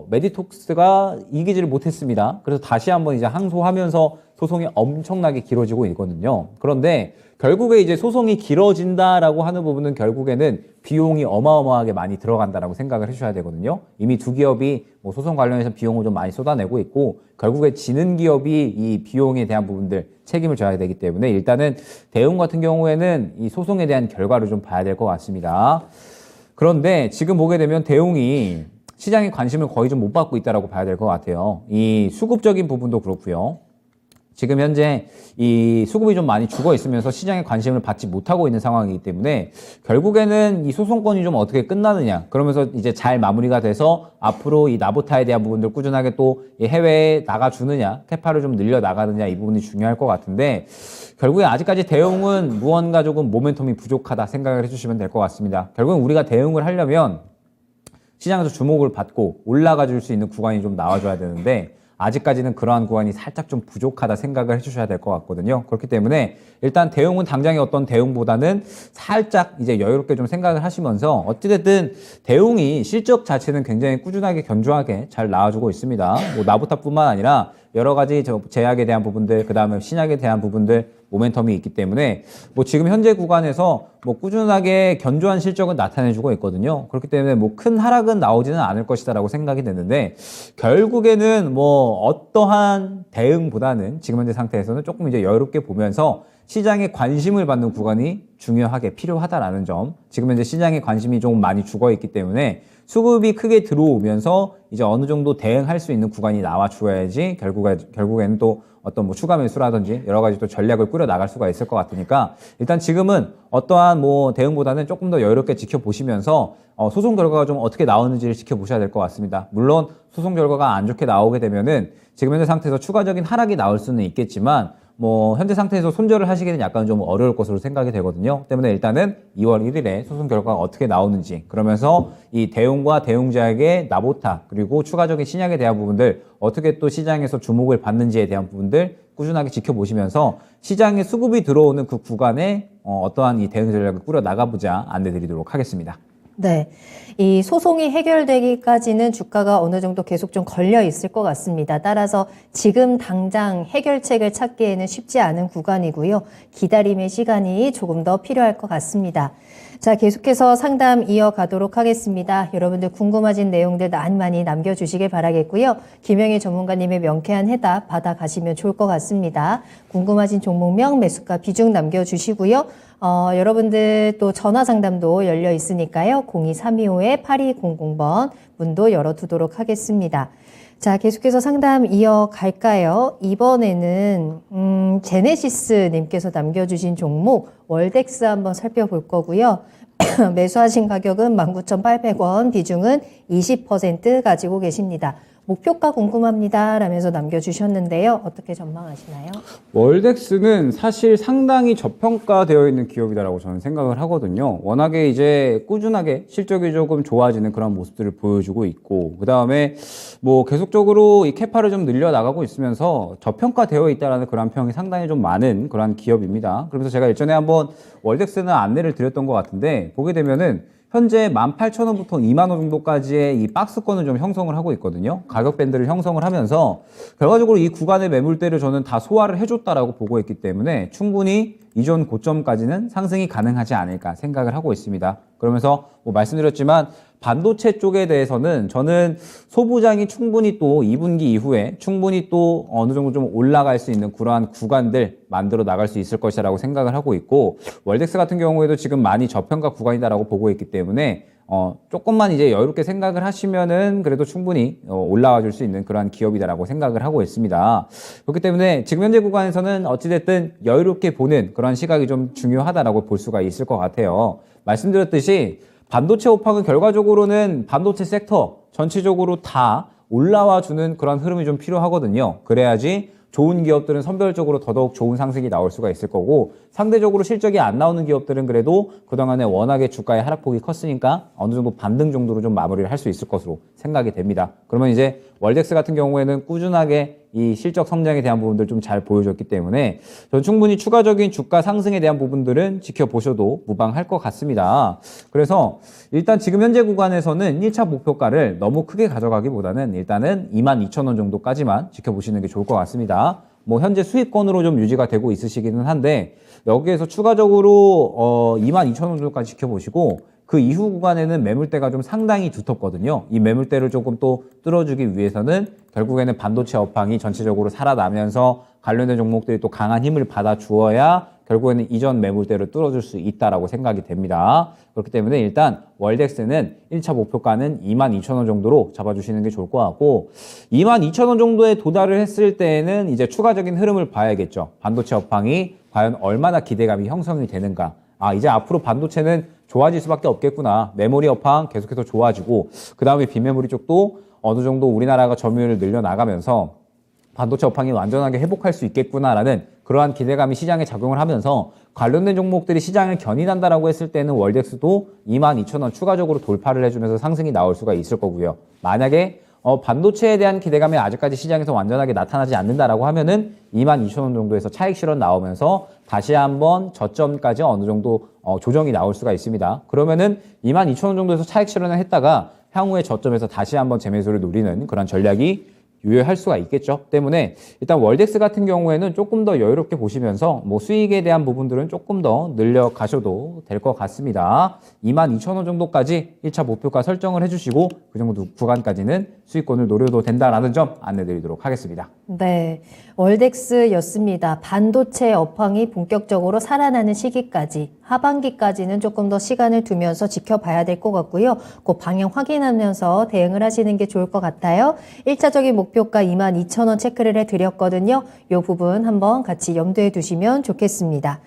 메디톡스가 이기지를 못했습니다. 그래서 다시 한번 이제 항소하면서 소송이 엄청나게 길어지고 있거든요. 그런데 결국에 이제 소송이 길어진다라고 하는 부분은 결국에는 비용이 어마어마하게 많이 들어간다라고 생각을 해주셔야 되거든요. 이미 두 기업이 뭐 소송 관련해서 비용을 좀 많이 쏟아내고 있고 결국에 지는 기업이 이 비용에 대한 부분들 책임을 져야 되기 때문에 일단은 대웅 같은 경우에는 이 소송에 대한 결과를 좀 봐야 될 것 같습니다. 그런데 지금 보게 되면 대웅이 시장의 관심을 거의 좀 못 받고 있다라고 봐야 될 것 같아요. 이 수급적인 부분도 그렇고요. 지금 현재 이 수급이 좀 많이 죽어 있으면서 시장의 관심을 받지 못하고 있는 상황이기 때문에 결국에는 이 소송권이 좀 어떻게 끝나느냐 그러면서 이제 잘 마무리가 돼서 앞으로 이 나보타에 대한 부분들 꾸준하게 또 해외에 나가주느냐 캐파를 좀 늘려 나가느냐 이 부분이 중요할 것 같은데 결국에 아직까지 대응은 무언가 조금 모멘텀이 부족하다 생각을 해주시면 될 것 같습니다. 결국은 우리가 대응을 하려면 시장에서 주목을 받고 올라가 줄 수 있는 구간이 좀 나와줘야 되는데 아직까지는 그러한 구간이 살짝 좀 부족하다 생각을 해주셔야 될 것 같거든요. 그렇기 때문에 일단 대응은 당장의 어떤 대응보다는 살짝 이제 여유롭게 좀 생각을 하시면서 어찌됐든 대응이 실적 자체는 굉장히 꾸준하게 견조하게 잘 나와주고 있습니다. 뭐 나보타뿐만 아니라 여러 가지 제약에 대한 부분들, 그 다음에 신약에 대한 부분들 모멘텀이 있기 때문에 뭐 지금 현재 구간에서 뭐 꾸준하게 견조한 실적은 나타내주고 있거든요. 그렇기 때문에 뭐 큰 하락은 나오지는 않을 것이다라고 생각이 되는데 결국에는 뭐 어떠한 대응보다는 지금 현재 상태에서는 조금 이제 여유롭게 보면서 시장에 관심을 받는 구간이 중요하게 필요하다라는 점. 지금 현재 시장에 관심이 좀 많이 죽어 있기 때문에 수급이 크게 들어오면서 이제 어느 정도 대응할 수 있는 구간이 나와 줘야지 결국에는 또 어떤 뭐 추가 매수라든지 여러 가지 또 전략을 꾸려 나갈 수가 있을 것 같으니까 일단 지금은 어떠한 뭐 대응보다는 조금 더 여유롭게 지켜보시면서 소송 결과가 좀 어떻게 나오는지를 지켜보셔야 될 것 같습니다. 물론 소송 결과가 안 좋게 나오게 되면은 지금 현재 상태에서 추가적인 하락이 나올 수는 있겠지만 뭐 현재 상태에서 손절을 하시기는 약간 좀 어려울 것으로 생각이 되거든요. 때문에 일단은 2월 1일에 소송 결과가 어떻게 나오는지 그러면서 이 대웅과 대웅제약의 나보타 그리고 추가적인 신약에 대한 부분들 어떻게 또 시장에서 주목을 받는지에 대한 부분들 꾸준하게 지켜보시면서 시장에 수급이 들어오는 그 구간에 어떠한 이 대응 전략을 꾸려 나가보자 안내드리도록 하겠습니다. 네. 이 소송이 해결되기까지는 주가가 어느 정도 계속 좀 걸려 있을 것 같습니다. 따라서 지금 당장 해결책을 찾기에는 쉽지 않은 구간이고요. 기다림의 시간이 조금 더 필요할 것 같습니다. 자, 계속해서 상담 이어가도록 하겠습니다. 여러분들 궁금하신 내용들 많이 남겨주시길 바라겠고요. 김영희 전문가님의 명쾌한 해답 받아가시면 좋을 것 같습니다. 궁금하신 종목명, 매수가 비중 남겨주시고요. 여러분들 또 전화 상담도 열려 있으니까요. 02-325-8200번 문도 열어두도록 하겠습니다. 자, 계속해서 상담 이어갈까요? 이번에는 제네시스님께서 남겨주신 종목 월덱스 한번 살펴볼 거고요. 매수하신 가격은 19,800원, 비중은 20% 가지고 계십니다. 목표가 궁금합니다 라면서 남겨주셨는데요. 어떻게 전망하시나요? 월덱스는 사실 상당히 저평가되어 있는 기업이다라고 저는 생각을 하거든요. 워낙에 이제 꾸준하게 실적이 조금 좋아지는 그런 모습들을 보여주고 있고, 그 다음에 뭐 계속적으로 이 캐파를 좀 늘려나가고 있으면서 저평가되어 있다라는 그런 평이 상당히 좀 많은 그런 기업입니다. 그래서 제가 예전에 한번 월덱스는 안내를 드렸던 것 같은데, 보게 되면은 현재 18,000원부터 20,000원 정도까지의 이 박스권을 좀 형성을 하고 있거든요. 가격 밴드를 형성을 하면서 결과적으로 이 구간의 매물대를 저는 다 소화를 해줬다라고 보고 있기 때문에 충분히 이전 고점까지는 상승이 가능하지 않을까 생각을 하고 있습니다. 그러면서 뭐 말씀드렸지만 반도체 쪽에 대해서는 저는 소부장이 충분히 또 2분기 이후에 충분히 또 어느 정도 좀 올라갈 수 있는 그러한 구간들 만들어 나갈 수 있을 것이라고 생각을 하고 있고, 월덱스 같은 경우에도 지금 많이 저평가 구간이다라고 보고 있기 때문에 조금만 이제 여유롭게 생각을 하시면은 그래도 충분히 올라와 줄 수 있는 그러한 기업이다라고 생각을 하고 있습니다. 그렇기 때문에 지금 현재 구간에서는 어찌됐든 여유롭게 보는 그런 시각이 좀 중요하다라고 볼 수가 있을 것 같아요. 말씀드렸듯이 반도체 오팍은 결과적으로는 반도체 섹터 전체적으로 다 올라와 주는 그런 흐름이 좀 필요하거든요. 그래야지 좋은 기업들은 선별적으로 더더욱 좋은 상승이 나올 수가 있을 거고, 상대적으로 실적이 안 나오는 기업들은 그래도 그동안에 워낙에 주가의 하락폭이 컸으니까 어느 정도 반등 정도로 좀 마무리를 할 수 있을 것으로 생각이 됩니다. 그러면 이제 월덱스 같은 경우에는 꾸준하게 이 실적 성장에 대한 부분들 좀 잘 보여줬기 때문에 전 충분히 추가적인 주가 상승에 대한 부분들은 지켜보셔도 무방할 것 같습니다. 그래서 일단 지금 현재 구간에서는 1차 목표가를 너무 크게 가져가기보다는 일단은 22,000원 정도까지만 지켜보시는 게 좋을 것 같습니다. 뭐 현재 수익권으로 좀 유지가 되고 있으시기는 한데 여기에서 추가적으로 22,000원 정도까지 지켜보시고, 그 이후 구간에는 매물대가 좀 상당히 두텁거든요. 이 매물대를 조금 또 뚫어주기 위해서는 결국에는 반도체 업황이 전체적으로 살아나면서 관련된 종목들이 또 강한 힘을 받아 주어야 결국에는 이전 매물대를 뚫어줄 수 있다라고 생각이 됩니다. 그렇기 때문에 일단 월덱스는 1차 목표가는 22,000원 정도로 잡아주시는 게 좋을 것 같고, 22,000원 정도에 도달을 했을 때에는 이제 추가적인 흐름을 봐야겠죠. 반도체 업황이 과연 얼마나 기대감이 형성이 되는가. 이제 앞으로 반도체는 좋아질 수밖에 없겠구나. 메모리 업황 계속해서 좋아지고, 그 다음에 비메모리 쪽도 어느 정도 우리나라가 점유율을 늘려나가면서 반도체 업황이 완전하게 회복할 수 있겠구나라는 그러한 기대감이 시장에 작용을 하면서 관련된 종목들이 시장을 견인한다라고 했을 때는 월덱스도 22,000원 추가적으로 돌파를 해주면서 상승이 나올 수가 있을 거고요. 만약에 반도체에 대한 기대감이 아직까지 시장에서 완전하게 나타나지 않는다라고 하면은 22,000원 정도에서 차익 실현 나오면서 다시 한번 저점까지 어느 정도 조정이 나올 수가 있습니다. 그러면은 22,000원 정도에서 차익 실현을 했다가 향후에 저점에서 다시 한번 재매수를 노리는 그런 전략이 유효할 수가 있겠죠. 때문에 일단 월덱스 같은 경우에는 조금 더 여유롭게 보시면서 뭐 수익에 대한 부분들은 조금 더 늘려 가셔도 될 것 같습니다. 22,000원 정도까지 1차 목표가 설정을 해주시고 그 정도 구간까지는 수익권을 노려도 된다라는 점 안내드리도록 하겠습니다. 네, 월덱스였습니다. 반도체 업황이 본격적으로 살아나는 시기까지, 하반기까지는 조금 더 시간을 두면서 지켜봐야 될 것 같고요. 그 방향 확인하면서 대응을 하시는 게 좋을 것 같아요. 1차적인 목표가 22,000원 체크를 해드렸거든요. 이 부분 한번 같이 염두에 두시면 좋겠습니다.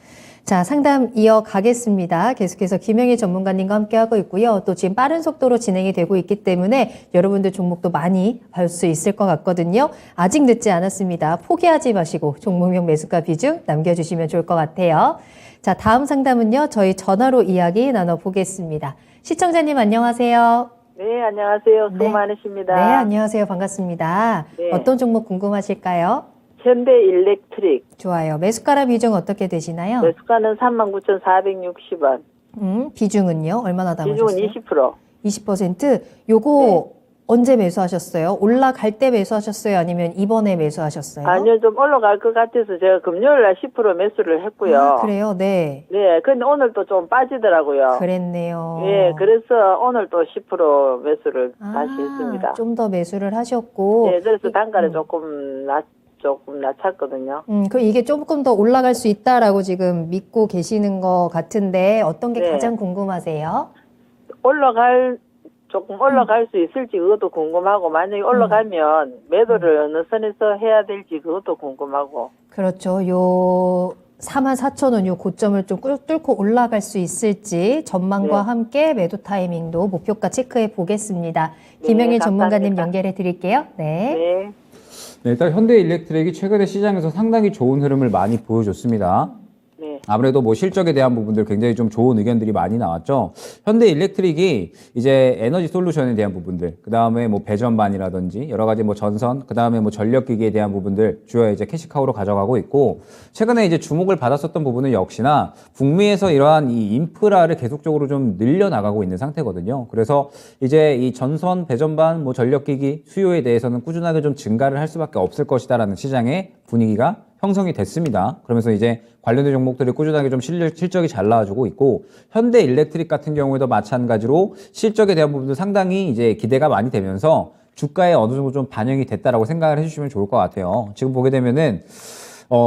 자, 상담 이어가겠습니다. 계속해서 김영희 전문가님과 함께하고 있고요. 또 지금 빠른 속도로 진행이 되고 있기 때문에 여러분들 종목도 많이 볼 수 있을 것 같거든요. 아직 늦지 않았습니다. 포기하지 마시고 종목명 매수가 비중 남겨주시면 좋을 것 같아요. 자, 다음 상담은요. 저희 전화로 이야기 나눠보겠습니다. 시청자님 안녕하세요. 네, 안녕하세요. 수고 네. 많으십니다. 네, 안녕하세요. 반갑습니다. 네. 어떤 종목 궁금하실까요? 현대일렉트릭. 좋아요. 매수가랑 비중 어떻게 되시나요? 매수가는 39,460원. 비중은요? 얼마나 담으셨어요? 비중은 20%. 20%? 요거 언제 매수하셨어요? 올라갈 때 매수하셨어요? 아니면 이번에 매수하셨어요? 아니요, 좀 올라갈 것 같아서 제가 금요일날 10% 매수를 했고요. 아, 그래요? 네. 네, 근데 오늘 또 좀 빠지더라고요. 그랬네요. 네, 그래서 오늘 또 10% 매수를 다시 했습니다. 좀 더 매수를 하셨고. 네, 그래서 단가를 조금 낮췄거든요. 그럼 이게 조금 더 올라갈 수 있다라고 지금 믿고 계시는 것 같은데 어떤 게 네. 가장 궁금하세요? 조금 올라갈 수 있을지 그것도 궁금하고, 만약에 올라가면 매도를 어느 선에서 해야 될지 그것도 궁금하고. 그렇죠. 요 44,000원 요 고점을 좀 뚫고 올라갈 수 있을지 전망과 네. 함께 매도 타이밍도 목표가 체크해 보겠습니다. 네, 김영일 감사합니다. 전문가님 연결해 드릴게요. 네. 네. 네, 일단 현대일렉트릭이 최근에 시장에서 상당히 좋은 흐름을 많이 보여줬습니다. 네. 아무래도 뭐 실적에 대한 부분들 굉장히 좀 좋은 의견들이 많이 나왔죠. 현대일렉트릭이 이제 에너지 솔루션에 대한 부분들, 그 다음에 뭐 배전반이라든지 여러 가지 뭐 전선, 그 다음에 뭐 전력기기에 대한 부분들 주요 이제 캐시카우로 가져가고 있고, 최근에 이제 주목을 받았었던 부분은 역시나 북미에서 이러한 이 인프라를 계속적으로 좀 늘려나가고 있는 상태거든요. 그래서 이제 이 전선, 배전반, 뭐 전력기기 수요에 대해서는 꾸준하게 좀 증가를 할 수밖에 없을 것이다라는 시장의 분위기가 형성이 됐습니다. 그러면서 이제 관련된 종목들이 꾸준하게 좀 실적이 잘 나와주고 있고, 현대일렉트릭 같은 경우에도 마찬가지로 실적에 대한 부분도 상당히 이제 기대가 많이 되면서 주가에 어느 정도 좀 반영이 됐다라고 생각을 해주시면 좋을 것 같아요. 지금 보게 되면은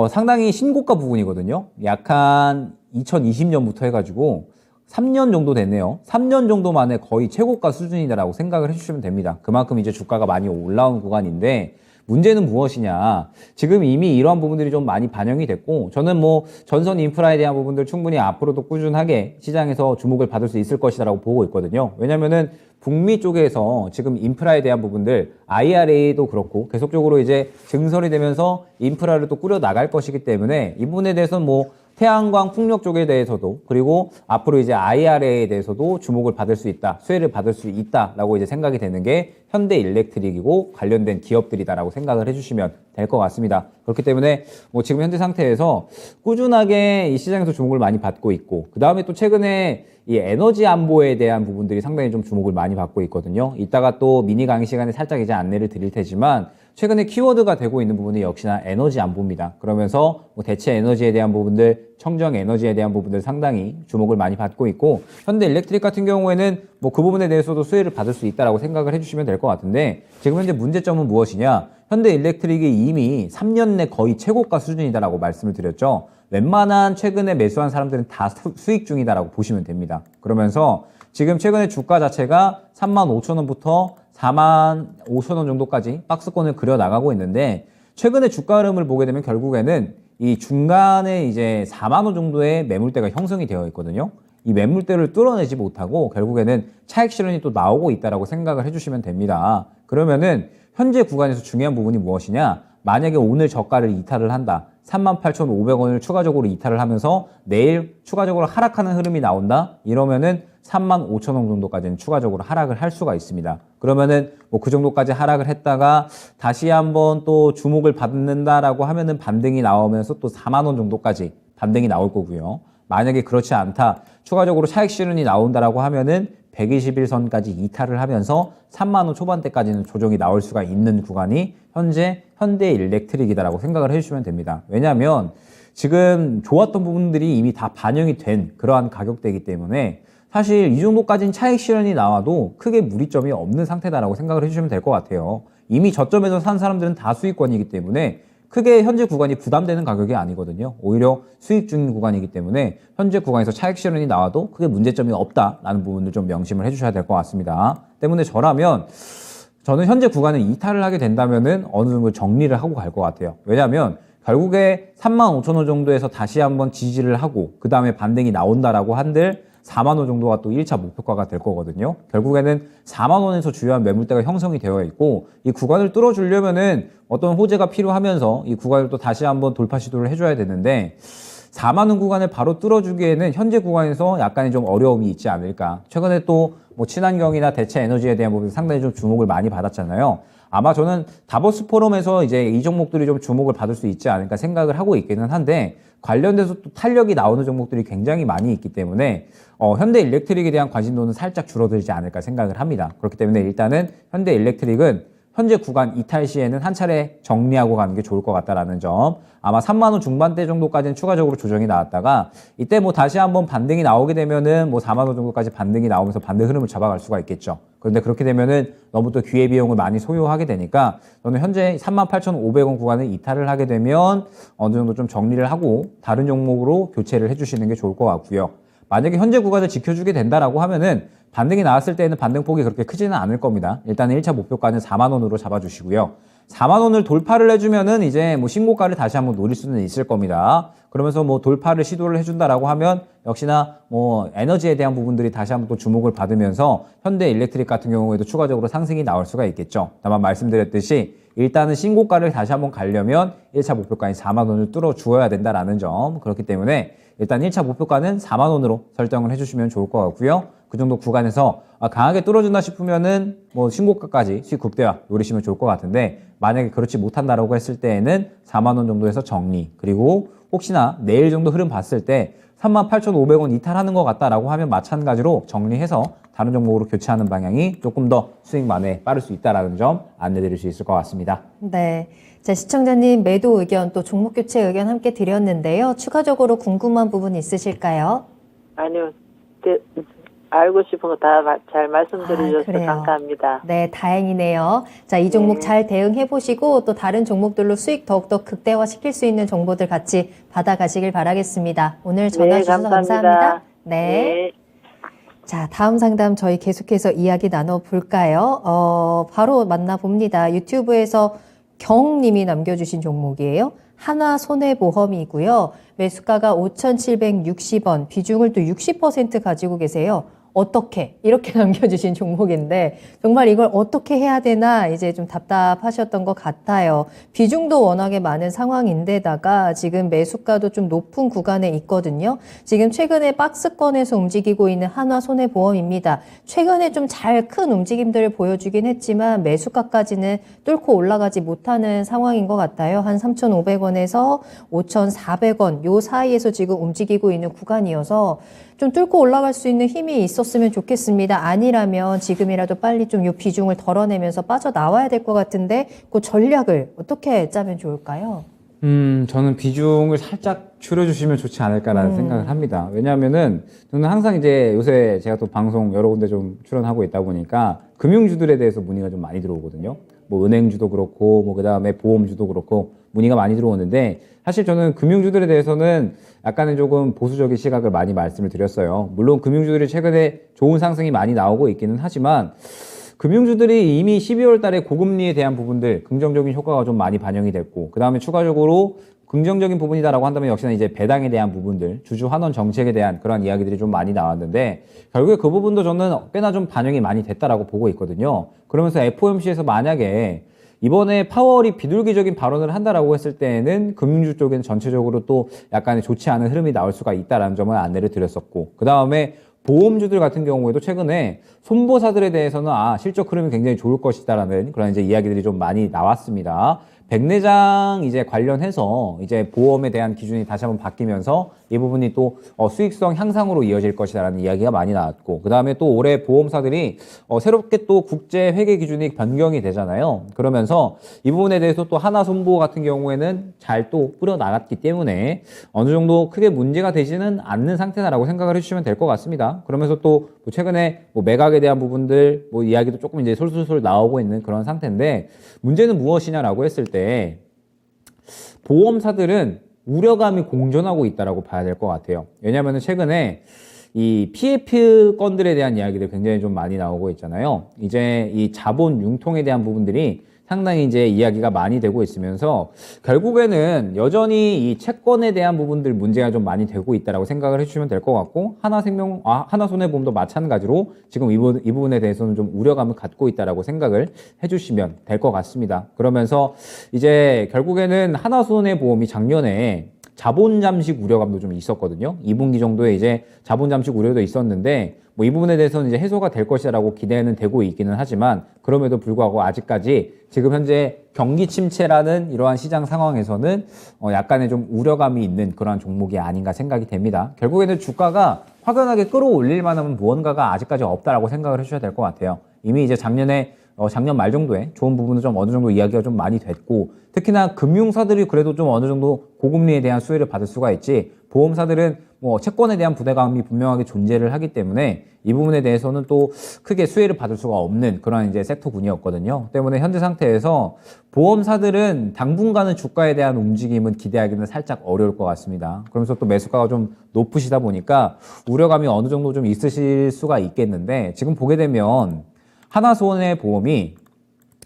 상당히 신고가 부분이거든요. 약 한 2020년부터 해가지고 3년 정도 됐네요. 3년 정도 만에 거의 최고가 수준이다라고 생각을 해주시면 됩니다. 그만큼 이제 주가가 많이 올라온 구간인데, 문제는 무엇이냐. 지금 이미 이러한 부분들이 좀 많이 반영이 됐고, 저는 뭐 전선 인프라에 대한 부분들 충분히 앞으로도 꾸준하게 시장에서 주목을 받을 수 있을 것이라고 보고 있거든요. 왜냐면은 북미 쪽에서 지금 인프라에 대한 부분들, IRA도 그렇고 계속적으로 이제 증설이 되면서 인프라를 또 꾸려 나갈 것이기 때문에 이 부분에 대해서는 뭐 태양광 풍력 쪽에 대해서도, 그리고 앞으로 이제 IRA에 대해서도 주목을 받을 수 있다, 수혜를 받을 수 있다라고 이제 생각이 되는 게 현대일렉트릭이고 관련된 기업들이다라고 생각을 해주시면 될 것 같습니다. 그렇기 때문에 뭐 지금 현재 상태에서 꾸준하게 이 시장에서 주목을 많이 받고 있고, 그 다음에 또 최근에 이 에너지 안보에 대한 부분들이 상당히 좀 주목을 많이 받고 있거든요. 이따가 또 미니 강의 시간에 살짝 이제 안내를 드릴 테지만, 최근에 키워드가 되고 있는 부분이 역시나 에너지 안보입니다. 그러면서 뭐 대체 에너지에 대한 부분들, 청정 에너지에 대한 부분들 상당히 주목을 많이 받고 있고, 현대일렉트릭 같은 경우에는 뭐 그 부분에 대해서도 수혜를 받을 수 있다라고 생각을 해주시면 될 것 같은데, 지금 현재 문제점은 무엇이냐? 현대일렉트릭이 이미 3년 내 거의 최고가 수준이다라고 말씀을 드렸죠. 웬만한 최근에 매수한 사람들은 다 수익 중이다라고 보시면 됩니다. 그러면서 지금 최근에 주가 자체가 35,000원부터 45,000원 정도까지 박스권을 그려 나가고 있는데, 최근에 주가 흐름을 보게 되면 결국에는 이 중간에 이제 4만 원 정도의 매물대가 형성이 되어 있거든요. 이 매물대를 뚫어내지 못하고 결국에는 차익 실현이 또 나오고 있다라고 생각을 해주시면 됩니다. 그러면은 현재 구간에서 중요한 부분이 무엇이냐? 만약에 오늘 저가를 이탈을 한다. 38,500원을 추가적으로 이탈을 하면서 내일 추가적으로 하락하는 흐름이 나온다. 이러면은 35,000원 정도까지는 추가적으로 하락을 할 수가 있습니다. 그러면은 뭐 그 정도까지 하락을 했다가 다시 한번 또 주목을 받는다라고 하면은 반등이 나오면서 또 4만 원 정도까지 반등이 나올 거고요. 만약에 그렇지 않다, 추가적으로 차익 실현이 나온다라고 하면은 121선까지 이탈을 하면서 3만 원 초반대까지는 조정이 나올 수가 있는 구간이 현재 현대일렉트릭이다라고 생각을 해주시면 됩니다. 왜냐하면 지금 좋았던 부분들이 이미 다 반영이 된 그러한 가격대이기 때문에 사실 이 정도까지는 차익 실현이 나와도 크게 무리점이 없는 상태다라고 생각을 해주시면 될 것 같아요. 이미 저점에서 산 사람들은 다 수익권이기 때문에 크게 현재 구간이 부담되는 가격이 아니거든요. 오히려 수익 중인 구간이기 때문에 현재 구간에서 차익 실현이 나와도 크게 문제점이 없다라는 부분을 좀 명심을 해주셔야 될 것 같습니다. 때문에 저는 현재 구간을 이탈을 하게 된다면은 어느 정도 정리를 하고 갈 것 같아요. 왜냐하면 결국에 35,000원 정도에서 다시 한번 지지를 하고 그 다음에 반등이 나온다라고 한들 4만 원 정도가 또 1차 목표가가 될 거거든요. 결국에는 4만 원에서 주요한 매물대가 형성이 되어 있고 이 구간을 뚫어주려면은 어떤 호재가 필요하면서 이 구간을 또 다시 한번 돌파 시도를 해줘야 되는데 4만 원 구간을 바로 뚫어주기에는 현재 구간에서 약간의 좀 어려움이 있지 않을까. 최근에 또 뭐 친환경이나 대체 에너지에 대한 부분이 상당히 좀 주목을 많이 받았잖아요. 아마 저는 다보스 포럼에서 이제 이 종목들이 좀 주목을 받을 수 있지 않을까 생각을 하고 있기는 한데 관련돼서 또 탄력이 나오는 종목들이 굉장히 많이 있기 때문에 현대 일렉트릭에 대한 관심도는 살짝 줄어들지 않을까 생각을 합니다. 그렇기 때문에 일단은 현대 일렉트릭은 현재 구간 이탈 시에는 한 차례 정리하고 가는 게 좋을 것 같다라는 점. 아마 3만 원 중반대 정도까지는 추가적으로 조정이 나왔다가 이때 뭐 다시 한번 반등이 나오게 되면은 뭐 4만 원 정도까지 반등이 나오면서 반대 흐름을 잡아갈 수가 있겠죠. 그런데 그렇게 되면은 너무 또 기회비용을 많이 소요하게 되니까 저는 현재 38,500원 구간을 이탈을 하게 되면 어느 정도 좀 정리를 하고 다른 종목으로 교체를 해주시는 게 좋을 것 같고요. 만약에 현재 구간을 지켜주게 된다라고 하면은 반등이 나왔을 때는 반등폭이 그렇게 크지는 않을 겁니다. 일단은 1차 목표가는 4만 원으로 잡아주시고요. 4만 원을 돌파를 해주면은 이제 뭐 신고가를 다시 한번 노릴 수는 있을 겁니다. 그러면서 뭐 돌파를 시도를 해준다라고 하면 역시나 뭐 에너지에 대한 부분들이 다시 한번 또 주목을 받으면서 현대 일렉트릭 같은 경우에도 추가적으로 상승이 나올 수가 있겠죠. 다만 말씀드렸듯이 일단은 신고가를 다시 한번 가려면 1차 목표가인 4만 원을 뚫어 주어야 된다라는 점. 그렇기 때문에 일단 1차 목표가는 4만 원으로 설정을 해주시면 좋을 것 같고요. 그 정도 구간에서 강하게 뚫어준다 싶으면은 뭐 신고가까지 수익 극대화 노리시면 좋을 것 같은데 만약에 그렇지 못한다라고 했을 때에는 4만 원 정도에서 정리 그리고 혹시나 내일 정도 흐름 봤을 때 38,500원 이탈하는 것 같다라고 하면 마찬가지로 정리해서 다른 종목으로 교체하는 방향이 조금 더 수익 만회에 빠를 수 있다는 점 안내드릴 수 있을 것 같습니다. 네. 자, 시청자님 매도 의견 또 종목 교체 의견 함께 드렸는데요. 추가적으로 궁금한 부분 있으실까요? 아니요. 알고 싶은 거 다 잘 말씀드려 주셔서 그래요. 감사합니다. 네, 다행이네요. 자, 이 종목 잘 대응해 보시고 또 다른 종목들로 수익 더욱더 극대화 시킬 수 있는 정보들 같이 받아가시길 바라겠습니다. 오늘 전화 주셔서 감사합니다. 네. 자, 다음 상담 저희 계속해서 이야기 나눠볼까요? 바로 만나봅니다. 유튜브에서 경님이 남겨주신 종목이에요. 하나손해보험이고요. 매수가가 5,760원, 비중을 또 60% 가지고 계세요. 어떻게? 이렇게 남겨주신 종목인데 정말 이걸 어떻게 해야 되나 이제 좀 답답하셨던 것 같아요. 비중도 워낙에 많은 상황인데다가 지금 매수가도 좀 높은 구간에 있거든요. 지금 최근에 박스권에서 움직이고 있는 하나손해보험입니다. 최근에 좀 잘 큰 움직임들을 보여주긴 했지만 매수가까지는 뚫고 올라가지 못하는 상황인 것 같아요. 한 3,500원에서 5,400원 요 사이에서 지금 움직이고 있는 구간이어서 좀 뚫고 올라갈 수 있는 힘이 있었으면 좋겠습니다. 아니라면 지금이라도 빨리 좀 이 비중을 덜어내면서 빠져나와야 될 것 같은데 그 전략을 어떻게 짜면 좋을까요? 저는 비중을 살짝 줄여주시면 좋지 않을까라는 생각을 합니다. 왜냐하면은 저는 항상 이제 요새 제가 또 방송 여러 군데 좀 출연하고 있다 보니까 금융주들에 대해서 문의가 좀 많이 들어오거든요. 뭐 은행주도 그렇고 뭐 그다음에 보험주도 그렇고 문의가 많이 들어오는데 사실 저는 금융주들에 대해서는 약간은 조금 보수적인 시각을 많이 말씀을 드렸어요. 물론 금융주들이 최근에 좋은 상승이 많이 나오고 있기는 하지만 금융주들이 이미 12월 달에 고금리에 대한 부분들 긍정적인 효과가 좀 많이 반영이 됐고 그 다음에 추가적으로 긍정적인 부분이다라고 한다면 역시나 이제 배당에 대한 부분들 주주 환원 정책에 대한 그런 이야기들이 좀 많이 나왔는데 결국에 그 부분도 저는 꽤나 좀 반영이 많이 됐다라고 보고 있거든요. 그러면서 FOMC에서 만약에 이번에 파월이 비둘기적인 발언을 한다라고 했을 때에는 금융주 쪽에는 전체적으로 또 약간의 좋지 않은 흐름이 나올 수가 있다라는 점을 안내를 드렸었고 그 다음에 보험주들 같은 경우에도 최근에 손보사들에 대해서는 실적 흐름이 굉장히 좋을 것이다라는 그런 이제 이야기들이 좀 많이 나왔습니다. 백내장 이제 관련해서 이제 보험에 대한 기준이 다시 한번 바뀌면서 이 부분이 또 수익성 향상으로 이어질 것이다라는 이야기가 많이 나왔고, 그 다음에 또 올해 보험사들이 새롭게 또 국제 회계 기준이 변경이 되잖아요. 그러면서 이 부분에 대해서 또 하나손보호 같은 경우에는 잘 또 뿌려 나갔기 때문에 어느 정도 크게 문제가 되지는 않는 상태다라고 생각을 해주시면 될 것 같습니다. 그러면서 또 최근에 매각에 대한 부분들 이야기도 조금 이제 솔솔솔 나오고 있는 그런 상태인데, 문제는 무엇이냐라고 했을 때 보험사들은 우려감이 공존하고 있다라고 봐야 될 것 같아요. 왜냐하면 최근에 이 PF 건들에 대한 이야기들 굉장히 좀 많이 나오고 있잖아요. 이제 이 자본 융통에 대한 부분들이 상당히 이제 이야기가 많이 되고 있으면서 결국에는 여전히 이 채권에 대한 부분들 문제가 좀 많이 되고 있다라고 생각을 해주시면 될 것 같고, 하나손해보험도 마찬가지로 지금 이 부분에 대해서는 좀 우려감을 갖고 있다라고 생각을 해주시면 될 것 같습니다. 그러면서 이제 결국에는 하나손해보험이 작년에 자본 잠식 우려감도 좀 있었거든요. 2분기 정도에 이제 자본 잠식 우려도 있었는데 이 부분에 대해서는 이제 해소가 될 것이라고 기대는 되고 있기는 하지만, 그럼에도 불구하고 아직까지 지금 현재 경기 침체라는 이러한 시장 상황에서는 약간의 좀 우려감이 있는 그러한 종목이 아닌가 생각이 됩니다. 결국에는 주가가 확연하게 끌어올릴 만한 무언가가 아직까지 없다라고 생각을 해주셔야 될 것 같아요. 이미 이제 작년 말 정도에 좋은 부분은 좀 어느 정도 이야기가 좀 많이 됐고, 특히나 금융사들이 그래도 좀 어느 정도 고금리에 대한 수혜를 받을 수가 있지, 보험사들은 채권에 대한 부담감이 분명하게 존재를 하기 때문에 이 부분에 대해서는 또 크게 수혜를 받을 수가 없는 그런 이제 섹터군이었거든요. 때문에 현재 상태에서 보험사들은 당분간은 주가에 대한 움직임은 기대하기는 살짝 어려울 것 같습니다. 그러면서 또 매수가가 좀 높으시다 보니까 우려감이 어느 정도 좀 있으실 수가 있겠는데, 지금 보게 되면 하나손해보험이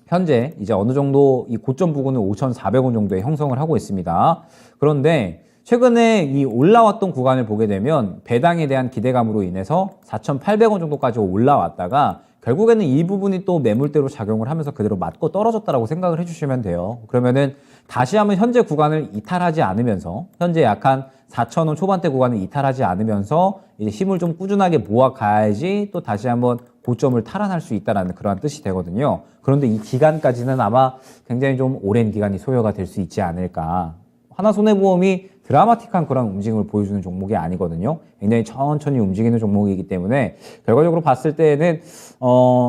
현재 이제 어느 정도 이 고점 부근은 5,400원 정도에 형성을 하고 있습니다. 그런데 최근에 이 올라왔던 구간을 보게 되면 배당에 대한 기대감으로 인해서 4,800원 정도까지 올라왔다가 결국에는 이 부분이 또 매물대로 작용을 하면서 그대로 맞고 떨어졌다라고 생각을 해주시면 돼요. 그러면은 다시 한번 현재 구간을 이탈하지 않으면서, 현재 약한 4,000원 초반대 구간을 이탈하지 않으면서 이제 힘을 좀 꾸준하게 모아가야지 또 다시 한번 고점을 탈환할 수 있다는 그러한 뜻이 되거든요. 그런데 이 기간까지는 아마 굉장히 좀 오랜 기간이 소요가 될 수 있지 않을까. 하나손해보험이 드라마틱한 그런 움직임을 보여주는 종목이 아니거든요. 굉장히 천천히 움직이는 종목이기 때문에 결과적으로 봤을 때는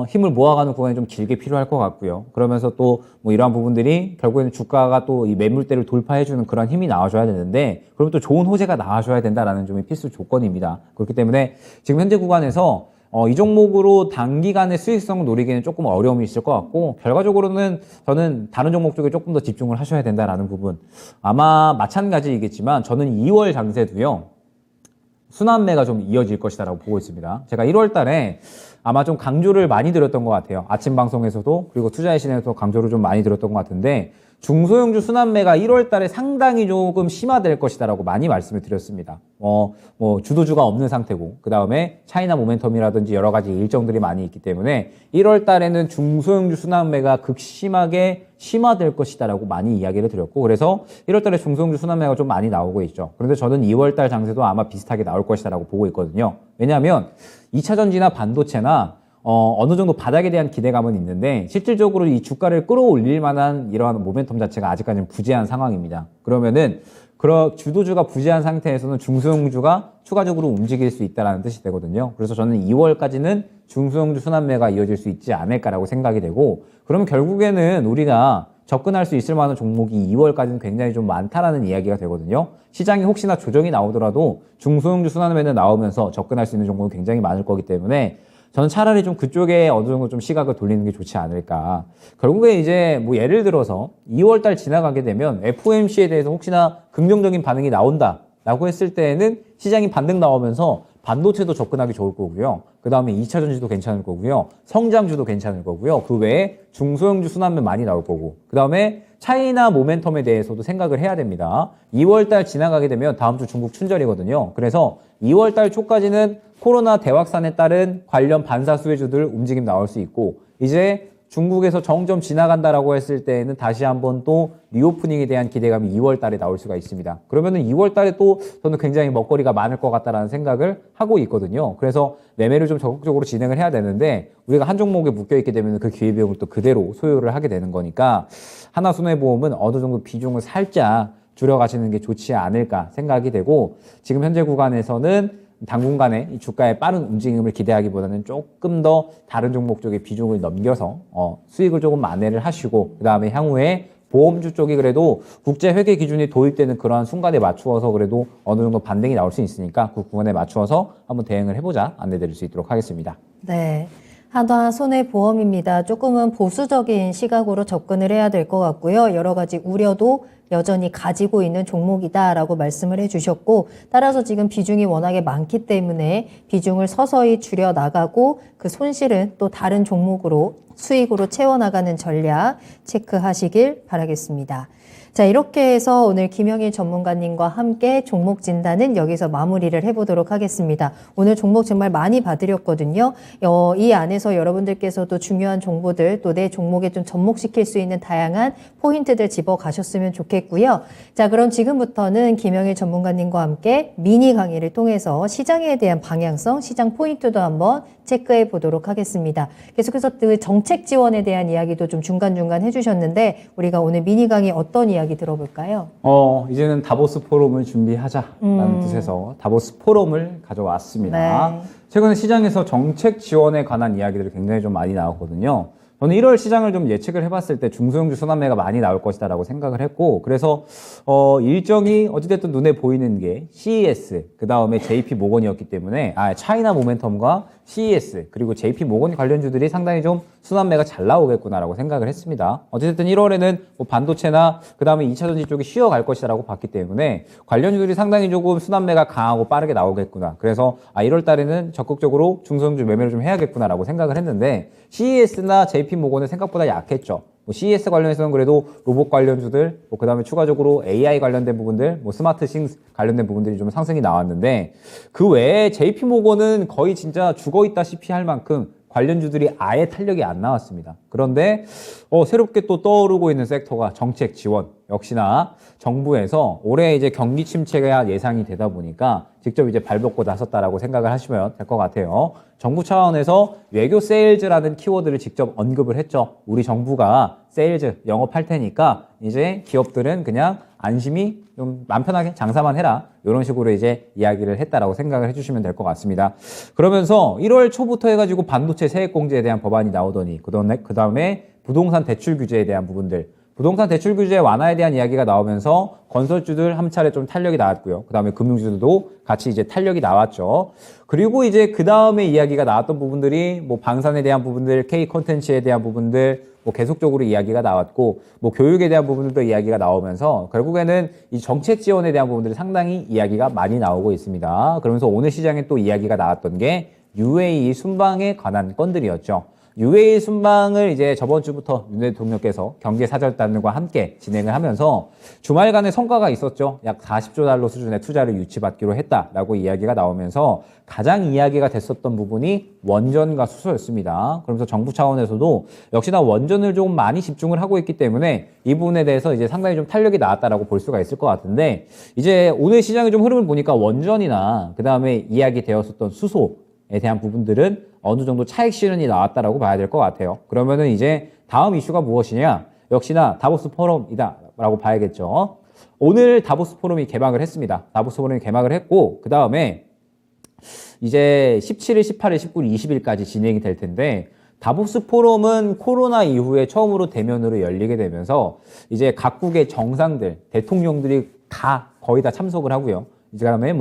힘을 모아가는 구간이 좀 길게 필요할 것 같고요. 그러면서 또 이러한 부분들이 결국에는 주가가 또 이 매물대를 돌파해주는 그런 힘이 나와줘야 되는데, 그러면 또 좋은 호재가 나와줘야 된다라는 점이 필수 조건입니다. 그렇기 때문에 지금 현재 구간에서 이 종목으로 단기간의 수익성을 노리기는 조금 어려움이 있을 것 같고, 결과적으로는 저는 다른 종목 쪽에 조금 더 집중을 하셔야 된다라는 부분, 아마 마찬가지이겠지만 저는 2월 장세도요 순환매가 좀 이어질 것이다라고 보고 있습니다. 제가 1월 달에 아마 좀 강조를 많이 드렸던 것 같아요. 아침 방송에서도, 그리고 투자의 신에서 강조를 좀 많이 드렸던 것 같은데, 중소형주 순환매가 1월 달에 상당히 조금 심화될 것이다라고 많이 말씀을 드렸습니다. 주도주가 없는 상태고, 그 다음에 차이나 모멘텀이라든지 여러 가지 일정들이 많이 있기 때문에 1월 달에는 중소형주 순환매가 극심하게 심화될 것이다라고 많이 이야기를 드렸고, 그래서 1월 달에 중소형주 순환매가 좀 많이 나오고 있죠. 그런데 저는 2월 달 장세도 아마 비슷하게 나올 것이다라고 보고 있거든요. 왜냐하면 2차 전지나 반도체나 어느 정도 바닥에 대한 기대감은 있는데, 실질적으로 이 주가를 끌어올릴 만한 이러한 모멘텀 자체가 아직까지는 부재한 상황입니다. 그러면은 주도주가 부재한 상태에서는 중소형주가 추가적으로 움직일 수 있다는 뜻이 되거든요. 그래서 저는 2월까지는 중소형주 순환매가 이어질 수 있지 않을까라고 생각이 되고, 그러면 결국에는 우리가 접근할 수 있을 만한 종목이 2월까지는 굉장히 좀 많다라는 이야기가 되거든요. 시장이 혹시나 조정이 나오더라도 중소형주 순환매는 나오면서 접근할 수 있는 종목은 굉장히 많을 거기 때문에 저는 차라리 좀 그쪽에 어느 정도 좀 시각을 돌리는 게 좋지 않을까. 결국에 이제 예를 들어서 2월달 지나가게 되면 FOMC에 대해서 혹시나 긍정적인 반응이 나온다라고 했을 때에는 시장이 반등 나오면서 반도체도 접근하기 좋을 거고요. 그 다음에 2차 전지도 괜찮을 거고요. 성장주도 괜찮을 거고요. 그 외에 중소형주 순환매 많이 나올 거고, 그 다음에 차이나 모멘텀에 대해서도 생각을 해야 됩니다. 2월달 지나가게 되면 다음 주 중국 춘절이거든요. 그래서 2월달 초까지는 코로나 대확산에 따른 관련 반사 수혜주들 움직임 나올 수 있고, 이제 중국에서 정점 지나간다라고 했을 때에는 다시 한번 또 리오프닝에 대한 기대감이 2월 달에 나올 수가 있습니다. 그러면은 2월 달에 또 저는 굉장히 먹거리가 많을 것 같다라는 생각을 하고 있거든요. 그래서 매매를 좀 적극적으로 진행을 해야 되는데, 우리가 한 종목에 묶여있게 되면 그 기회비용을 또 그대로 소요를 하게 되는 거니까 하나손해보험은 어느 정도 비중을 살짝 줄여가시는 게 좋지 않을까 생각이 되고, 지금 현재 구간에서는 당분간의 이 주가의 빠른 움직임을 기대하기보다는 조금 더 다른 종목 쪽에 비중을 넘겨서 수익을 조금 만회를 하시고, 그 다음에 향후에 보험주 쪽이 그래도 국제 회계 기준이 도입되는 그러한 순간에 맞추어서 그래도 어느 정도 반등이 나올 수 있으니까 그 구간에 맞추어서 한번 대응을 해보자 안내드릴 수 있도록 하겠습니다. 네. 한화 손해보험입니다. 조금은 보수적인 시각으로 접근을 해야 될 것 같고요. 여러 가지 우려도 여전히 가지고 있는 종목이다라고 말씀을 해주셨고, 따라서 지금 비중이 워낙에 많기 때문에 비중을 서서히 줄여 나가고 그 손실은 또 다른 종목으로 수익으로 채워나가는 전략 체크하시길 바라겠습니다. 자, 이렇게 해서 오늘 김영일 전문가님과 함께 종목 진단은 여기서 마무리를 해보도록 하겠습니다. 오늘 종목 정말 많이 봐드렸거든요. 이 안에서 여러분들께서도 중요한 정보들 또 내 종목에 좀 접목시킬 수 있는 다양한 포인트들 집어가셨으면 좋겠고요. 자, 그럼 지금부터는 김영일 전문가님과 함께 미니 강의를 통해서 시장에 대한 방향성, 시장 포인트도 한번 체크해 보도록 하겠습니다. 계속해서 그 정책 지원에 대한 이야기도 좀 중간중간 해주셨는데 우리가 오늘 미니 강의 어떤 이야기 들어볼까요? 이제는 다보스 포럼을 준비하자라는 뜻에서 다보스 포럼을 가져왔습니다. 네. 최근에 시장에서 정책 지원에 관한 이야기들이 굉장히 좀 많이 나왔거든요. 저는 1월 시장을 좀 예측을 해봤을 때 중소형주 순환매가 많이 나올 것이다라고 생각을 했고, 그래서 일정이 어찌됐든 눈에 보이는 게 CES, 그 다음에 JP 모건이었기 때문에 차이나 모멘텀과 CES 그리고 JP 모건 관련주들이 상당히 좀 순환매가 잘 나오겠구나라고 생각을 했습니다. 어쨌든 1월에는 뭐 반도체나 그 다음에 2차전지 쪽이 쉬어갈 것이라고 봤기 때문에 관련주들이 상당히 조금 순환매가 강하고 빠르게 나오겠구나. 그래서 1월 달에는 적극적으로 중소형주 매매를 좀 해야겠구나라고 생각을 했는데, CES나 JP 모건은 생각보다 약했죠. CES 관련해서는 그래도 로봇 관련주들, 그 다음에 추가적으로 AI 관련된 부분들, 스마트 싱스 관련된 부분들이 좀 상승이 나왔는데, 그 외에 JP 모건은 거의 진짜 죽어 있다시피 할 만큼 관련주들이 아예 탄력이 안 나왔습니다. 그런데 새롭게 또 떠오르고 있는 섹터가 정책 지원. 역시나 정부에서 올해 이제 경기 침체가 예상이 되다 보니까 직접 이제 발벗고 나섰다라고 생각을 하시면 될 것 같아요. 정부 차원에서 외교 세일즈라는 키워드를 직접 언급을 했죠. 우리 정부가 세일즈 영업할 테니까 이제 기업들은 그냥 안심히 좀 마음 편하게 장사만 해라. 이런 식으로 이제 이야기를 했다라고 생각을 해주시면 될 것 같습니다. 그러면서 1월 초부터 해가지고 반도체 세액공제에 대한 법안이 나오더니 그 다음에 부동산 대출 규제에 대한 부분들, 부동산 대출 규제 완화에 대한 이야기가 나오면서 건설주들 한 차례 좀 탄력이 나왔고요. 그 다음에 금융주들도 같이 이제 탄력이 나왔죠. 그리고 이제 그 다음에 이야기가 나왔던 부분들이 방산에 대한 부분들, K 콘텐츠에 대한 부분들, 계속적으로 이야기가 나왔고, 교육에 대한 부분들도 이야기가 나오면서 결국에는 이 정책 지원에 대한 부분들이 상당히 이야기가 많이 나오고 있습니다. 그러면서 오늘 시장에 또 이야기가 나왔던 게 UAE 순방에 관한 건들이었죠. UAE 순방을 이제 저번 주부터 윤 대통령께서 경제사절단과 함께 진행을 하면서 주말간의 성과가 있었죠. 약 40조 달러 수준의 투자를 유치받기로 했다라고 이야기가 나오면서 가장 이야기가 됐었던 부분이 원전과 수소였습니다. 그러면서 정부 차원에서도 역시나 원전을 조금 많이 집중을 하고 있기 때문에 이 부분에 대해서 이제 상당히 좀 탄력이 나왔다라고 볼 수가 있을 것 같은데, 이제 오늘 시장의 좀 흐름을 보니까 원전이나 그 다음에 이야기 되었었던 수소에 대한 부분들은 어느 정도 차익 실현이 나왔다라고 봐야 될 것 같아요. 그러면은 이제 다음 이슈가 무엇이냐? 역시나 다보스 포럼이다라고 봐야겠죠. 오늘 다보스 포럼이 개막을 했습니다. 다보스 포럼이 개막을 했고, 그 다음에 이제 17일, 18일, 19일, 20일까지 진행이 될 텐데, 다보스 포럼은 코로나 이후에 처음으로 대면으로 열리게 되면서 이제 각국의 정상들, 대통령들이 거의 다 참석을 하고요. 이제 그다음에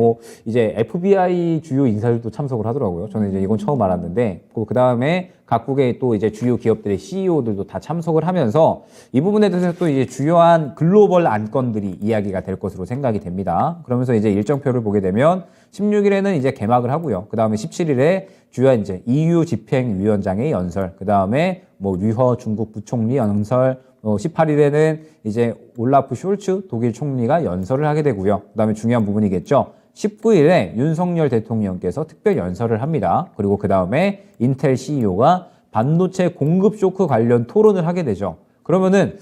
이제 FBI 주요 인사들도 참석을 하더라고요. 저는 이제 이건 처음 알았는데, 그다음에 각국의 또 이제 주요 기업들의 CEO들도 다 참석을 하면서 이 부분에 대해서 또 이제 주요한 글로벌 안건들이 이야기가 될 것으로 생각이 됩니다. 그러면서 이제 일정표를 보게 되면 16일에는 이제 개막을 하고요. 그다음에 17일에 주요한 이제 EU 집행위원장의 연설, 그다음에 류허 중국 부총리 연설, 18일에는 이제 올라프 숄츠 독일 총리가 연설을 하게 되고요. 그 다음에 중요한 부분이겠죠. 19일에 윤석열 대통령께서 특별 연설을 합니다. 그리고 그 다음에 인텔 CEO가 반도체 공급 쇼크 관련 토론을 하게 되죠. 그러면은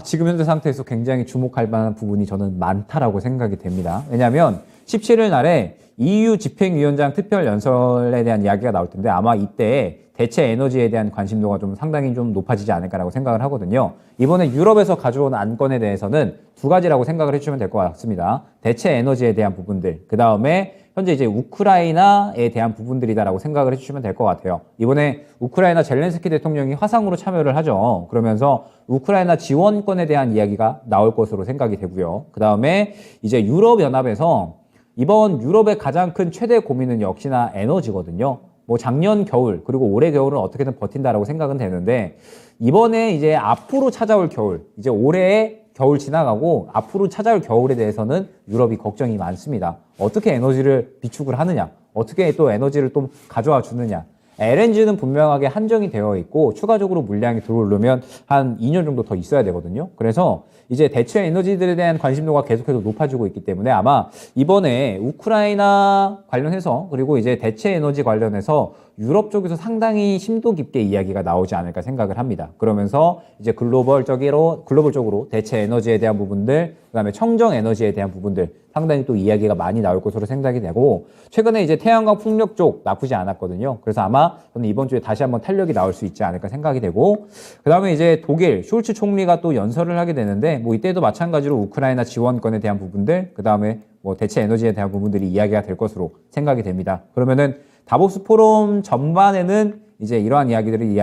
지금 현재 상태에서 굉장히 주목할 만한 부분이 저는 많다라고 생각이 됩니다. 왜냐하면 17일 날에 EU 집행위원장 특별연설에 대한 이야기가 나올 텐데 아마 이때 대체 에너지에 대한 관심도가 좀 상당히 좀 높아지지 않을까라고 생각을 하거든요. 이번에 유럽에서 가져온 안건에 대해서는 두 가지라고 생각을 해주시면 될 것 같습니다. 대체 에너지에 대한 부분들, 그 다음에 현재 이제 우크라이나에 대한 부분들이다라고 생각을 해주시면 될 것 같아요. 이번에 우크라이나 젤렌스키 대통령이 화상으로 참여를 하죠. 그러면서 우크라이나 지원권에 대한 이야기가 나올 것으로 생각이 되고요. 그 다음에 이제 유럽연합에서 이번 유럽의 가장 큰 최대 고민은 역시나 에너지거든요. 뭐 작년 겨울 그리고 올해 겨울은 어떻게든 버틴다라고 생각은 되는데 이번에 이제 앞으로 찾아올 겨울, 이제 올해의 겨울 지나가고 앞으로 찾아올 겨울에 대해서는 유럽이 걱정이 많습니다. 어떻게 에너지를 비축을 하느냐, 어떻게 또 에너지를 또 가져와 주느냐. LNG는 분명하게 한정이 되어 있고 추가적으로 물량이 들어오려면 한 2년 정도 더 있어야 되거든요. 그래서 이제 대체 에너지들에 대한 관심도가 계속해서 높아지고 있기 때문에 아마 이번에 우크라이나 관련해서 그리고 이제 대체 에너지 관련해서 유럽 쪽에서 상당히 심도 깊게 이야기가 나오지 않을까 생각을 합니다. 그러면서 이제 글로벌적으로 대체 에너지에 대한 부분들, 그다음에 청정 에너지에 대한 부분들 상당히 또 이야기가 많이 나올 것으로 생각이 되고 최근에 이제 태양광 풍력 쪽 나쁘지 않았거든요. 그래서 아마 저는 이번 주에 다시 한번 탄력이 나올 수 있지 않을까 생각이 되고 그다음에 이제 독일 숄츠 총리가 또 연설을 하게 되는데 뭐 이때도 마찬가지로 우크라이나 지원권에 대한 부분들, 그다음에 뭐 대체 에너지에 대한 부분들이 이야기가 될 것으로 생각이 됩니다. 그러면은 다보스 포럼 전반에는 이제 이러한 이야기들이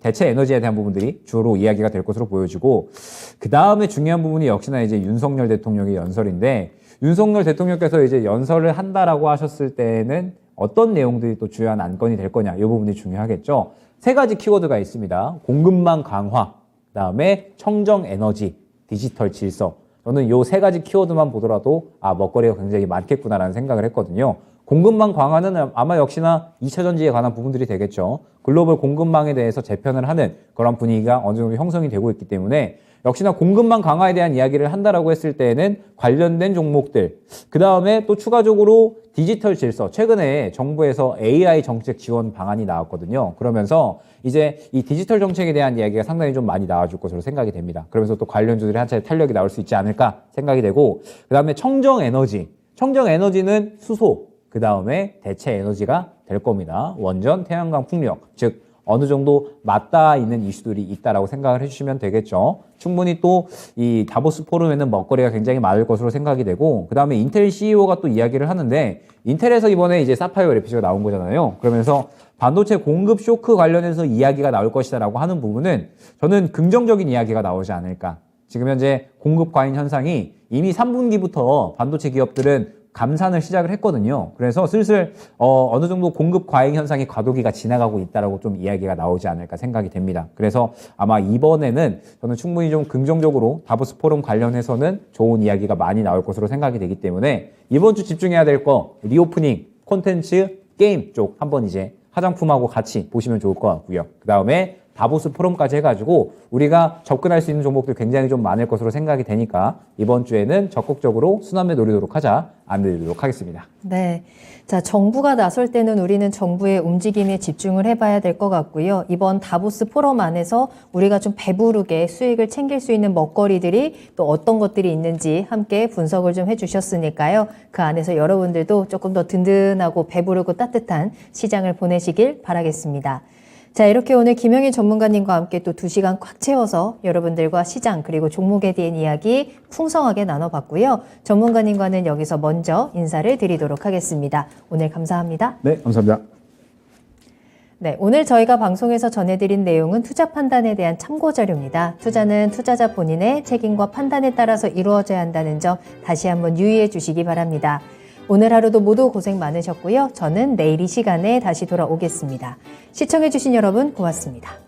대체 에너지에 대한 부분들이 주로 이야기가 될 것으로 보여지고 그 다음에 중요한 부분이 역시나 이제 윤석열 대통령의 연설인데 윤석열 대통령께서 이제 연설을 한다라고 하셨을 때는 어떤 내용들이 또 주요한 안건이 될 거냐 이 부분이 중요하겠죠. 세 가지 키워드가 있습니다. 공급망 강화, 그 다음에 청정 에너지, 디지털 질서. 저는 이 세 가지 키워드만 보더라도 먹거리가 굉장히 많겠구나라는 생각을 했거든요. 공급망 강화는 아마 역시나 2차 전지에 관한 부분들이 되겠죠. 글로벌 공급망에 대해서 재편을 하는 그런 분위기가 어느 정도 형성이 되고 있기 때문에 역시나 공급망 강화에 대한 이야기를 한다라고 했을 때에는 관련된 종목들, 그 다음에 또 추가적으로 디지털 질서, 최근에 정부에서 AI 정책 지원 방안이 나왔거든요. 그러면서 이제 이 디지털 정책에 대한 이야기가 상당히 좀 많이 나와줄 것으로 생각이 됩니다. 그러면서 또 관련주들이 한 차례 탄력이 나올 수 있지 않을까 생각이 되고 그 다음에 청정 에너지는 수소, 그 다음에 대체 에너지가 될 겁니다. 원전, 태양광, 풍력, 즉 어느 정도 맞닿아 있는 이슈들이 있다라고 생각을 해주시면 되겠죠. 충분히 또 이 다보스 포럼에는 먹거리가 굉장히 많을 것으로 생각이 되고 그 다음에 인텔 CEO가 또 이야기를 하는데 인텔에서 이번에 이제 사파이어 LPG가 나온 거잖아요. 그러면서 반도체 공급 쇼크 관련해서 이야기가 나올 것이다라고 하는 부분은 저는 긍정적인 이야기가 나오지 않을까. 지금 현재 공급 과잉 현상이 이미 3분기부터 반도체 기업들은 감산을 시작을 했거든요. 그래서 슬슬 어느 정도 공급 과잉 현상이 과도기가 지나가고 있다라고 좀 이야기가 나오지 않을까 생각이 됩니다. 그래서 아마 이번에는 저는 충분히 좀 긍정적으로 다보스 포럼 관련해서는 좋은 이야기가 많이 나올 것으로 생각이 되기 때문에 이번 주 집중해야 될 거 리오프닝, 콘텐츠, 게임 쪽 한번 이제 화장품하고 같이 보시면 좋을 것 같고요. 그 다음에 다보스 포럼까지 해가지고 우리가 접근할 수 있는 종목들 굉장히 좀 많을 것으로 생각이 되니까 이번 주에는 적극적으로 순환매 노리도록 하자 안내드리도록 하겠습니다. 네. 자, 정부가 나설 때는 우리는 정부의 움직임에 집중을 해봐야 될 것 같고요. 이번 다보스 포럼 안에서 우리가 좀 배부르게 수익을 챙길 수 있는 먹거리들이 또 어떤 것들이 있는지 함께 분석을 좀 해주셨으니까요. 그 안에서 여러분들도 조금 더 든든하고 배부르고 따뜻한 시장을 보내시길 바라겠습니다. 자, 이렇게 오늘 김영일 전문가님과 함께 또 2시간 꽉 채워서 여러분들과 시장 그리고 종목에 대한 이야기 풍성하게 나눠봤고요. 전문가님과는 여기서 먼저 인사를 드리도록 하겠습니다. 오늘 감사합니다. 네, 감사합니다. 네, 오늘 저희가 방송에서 전해드린 내용은 투자 판단에 대한 참고 자료입니다. 투자는 투자자 본인의 책임과 판단에 따라서 이루어져야 한다는 점 다시 한번 유의해 주시기 바랍니다. 오늘 하루도 모두 고생 많으셨고요. 저는 내일 이 시간에 다시 돌아오겠습니다. 시청해주신 여러분 고맙습니다.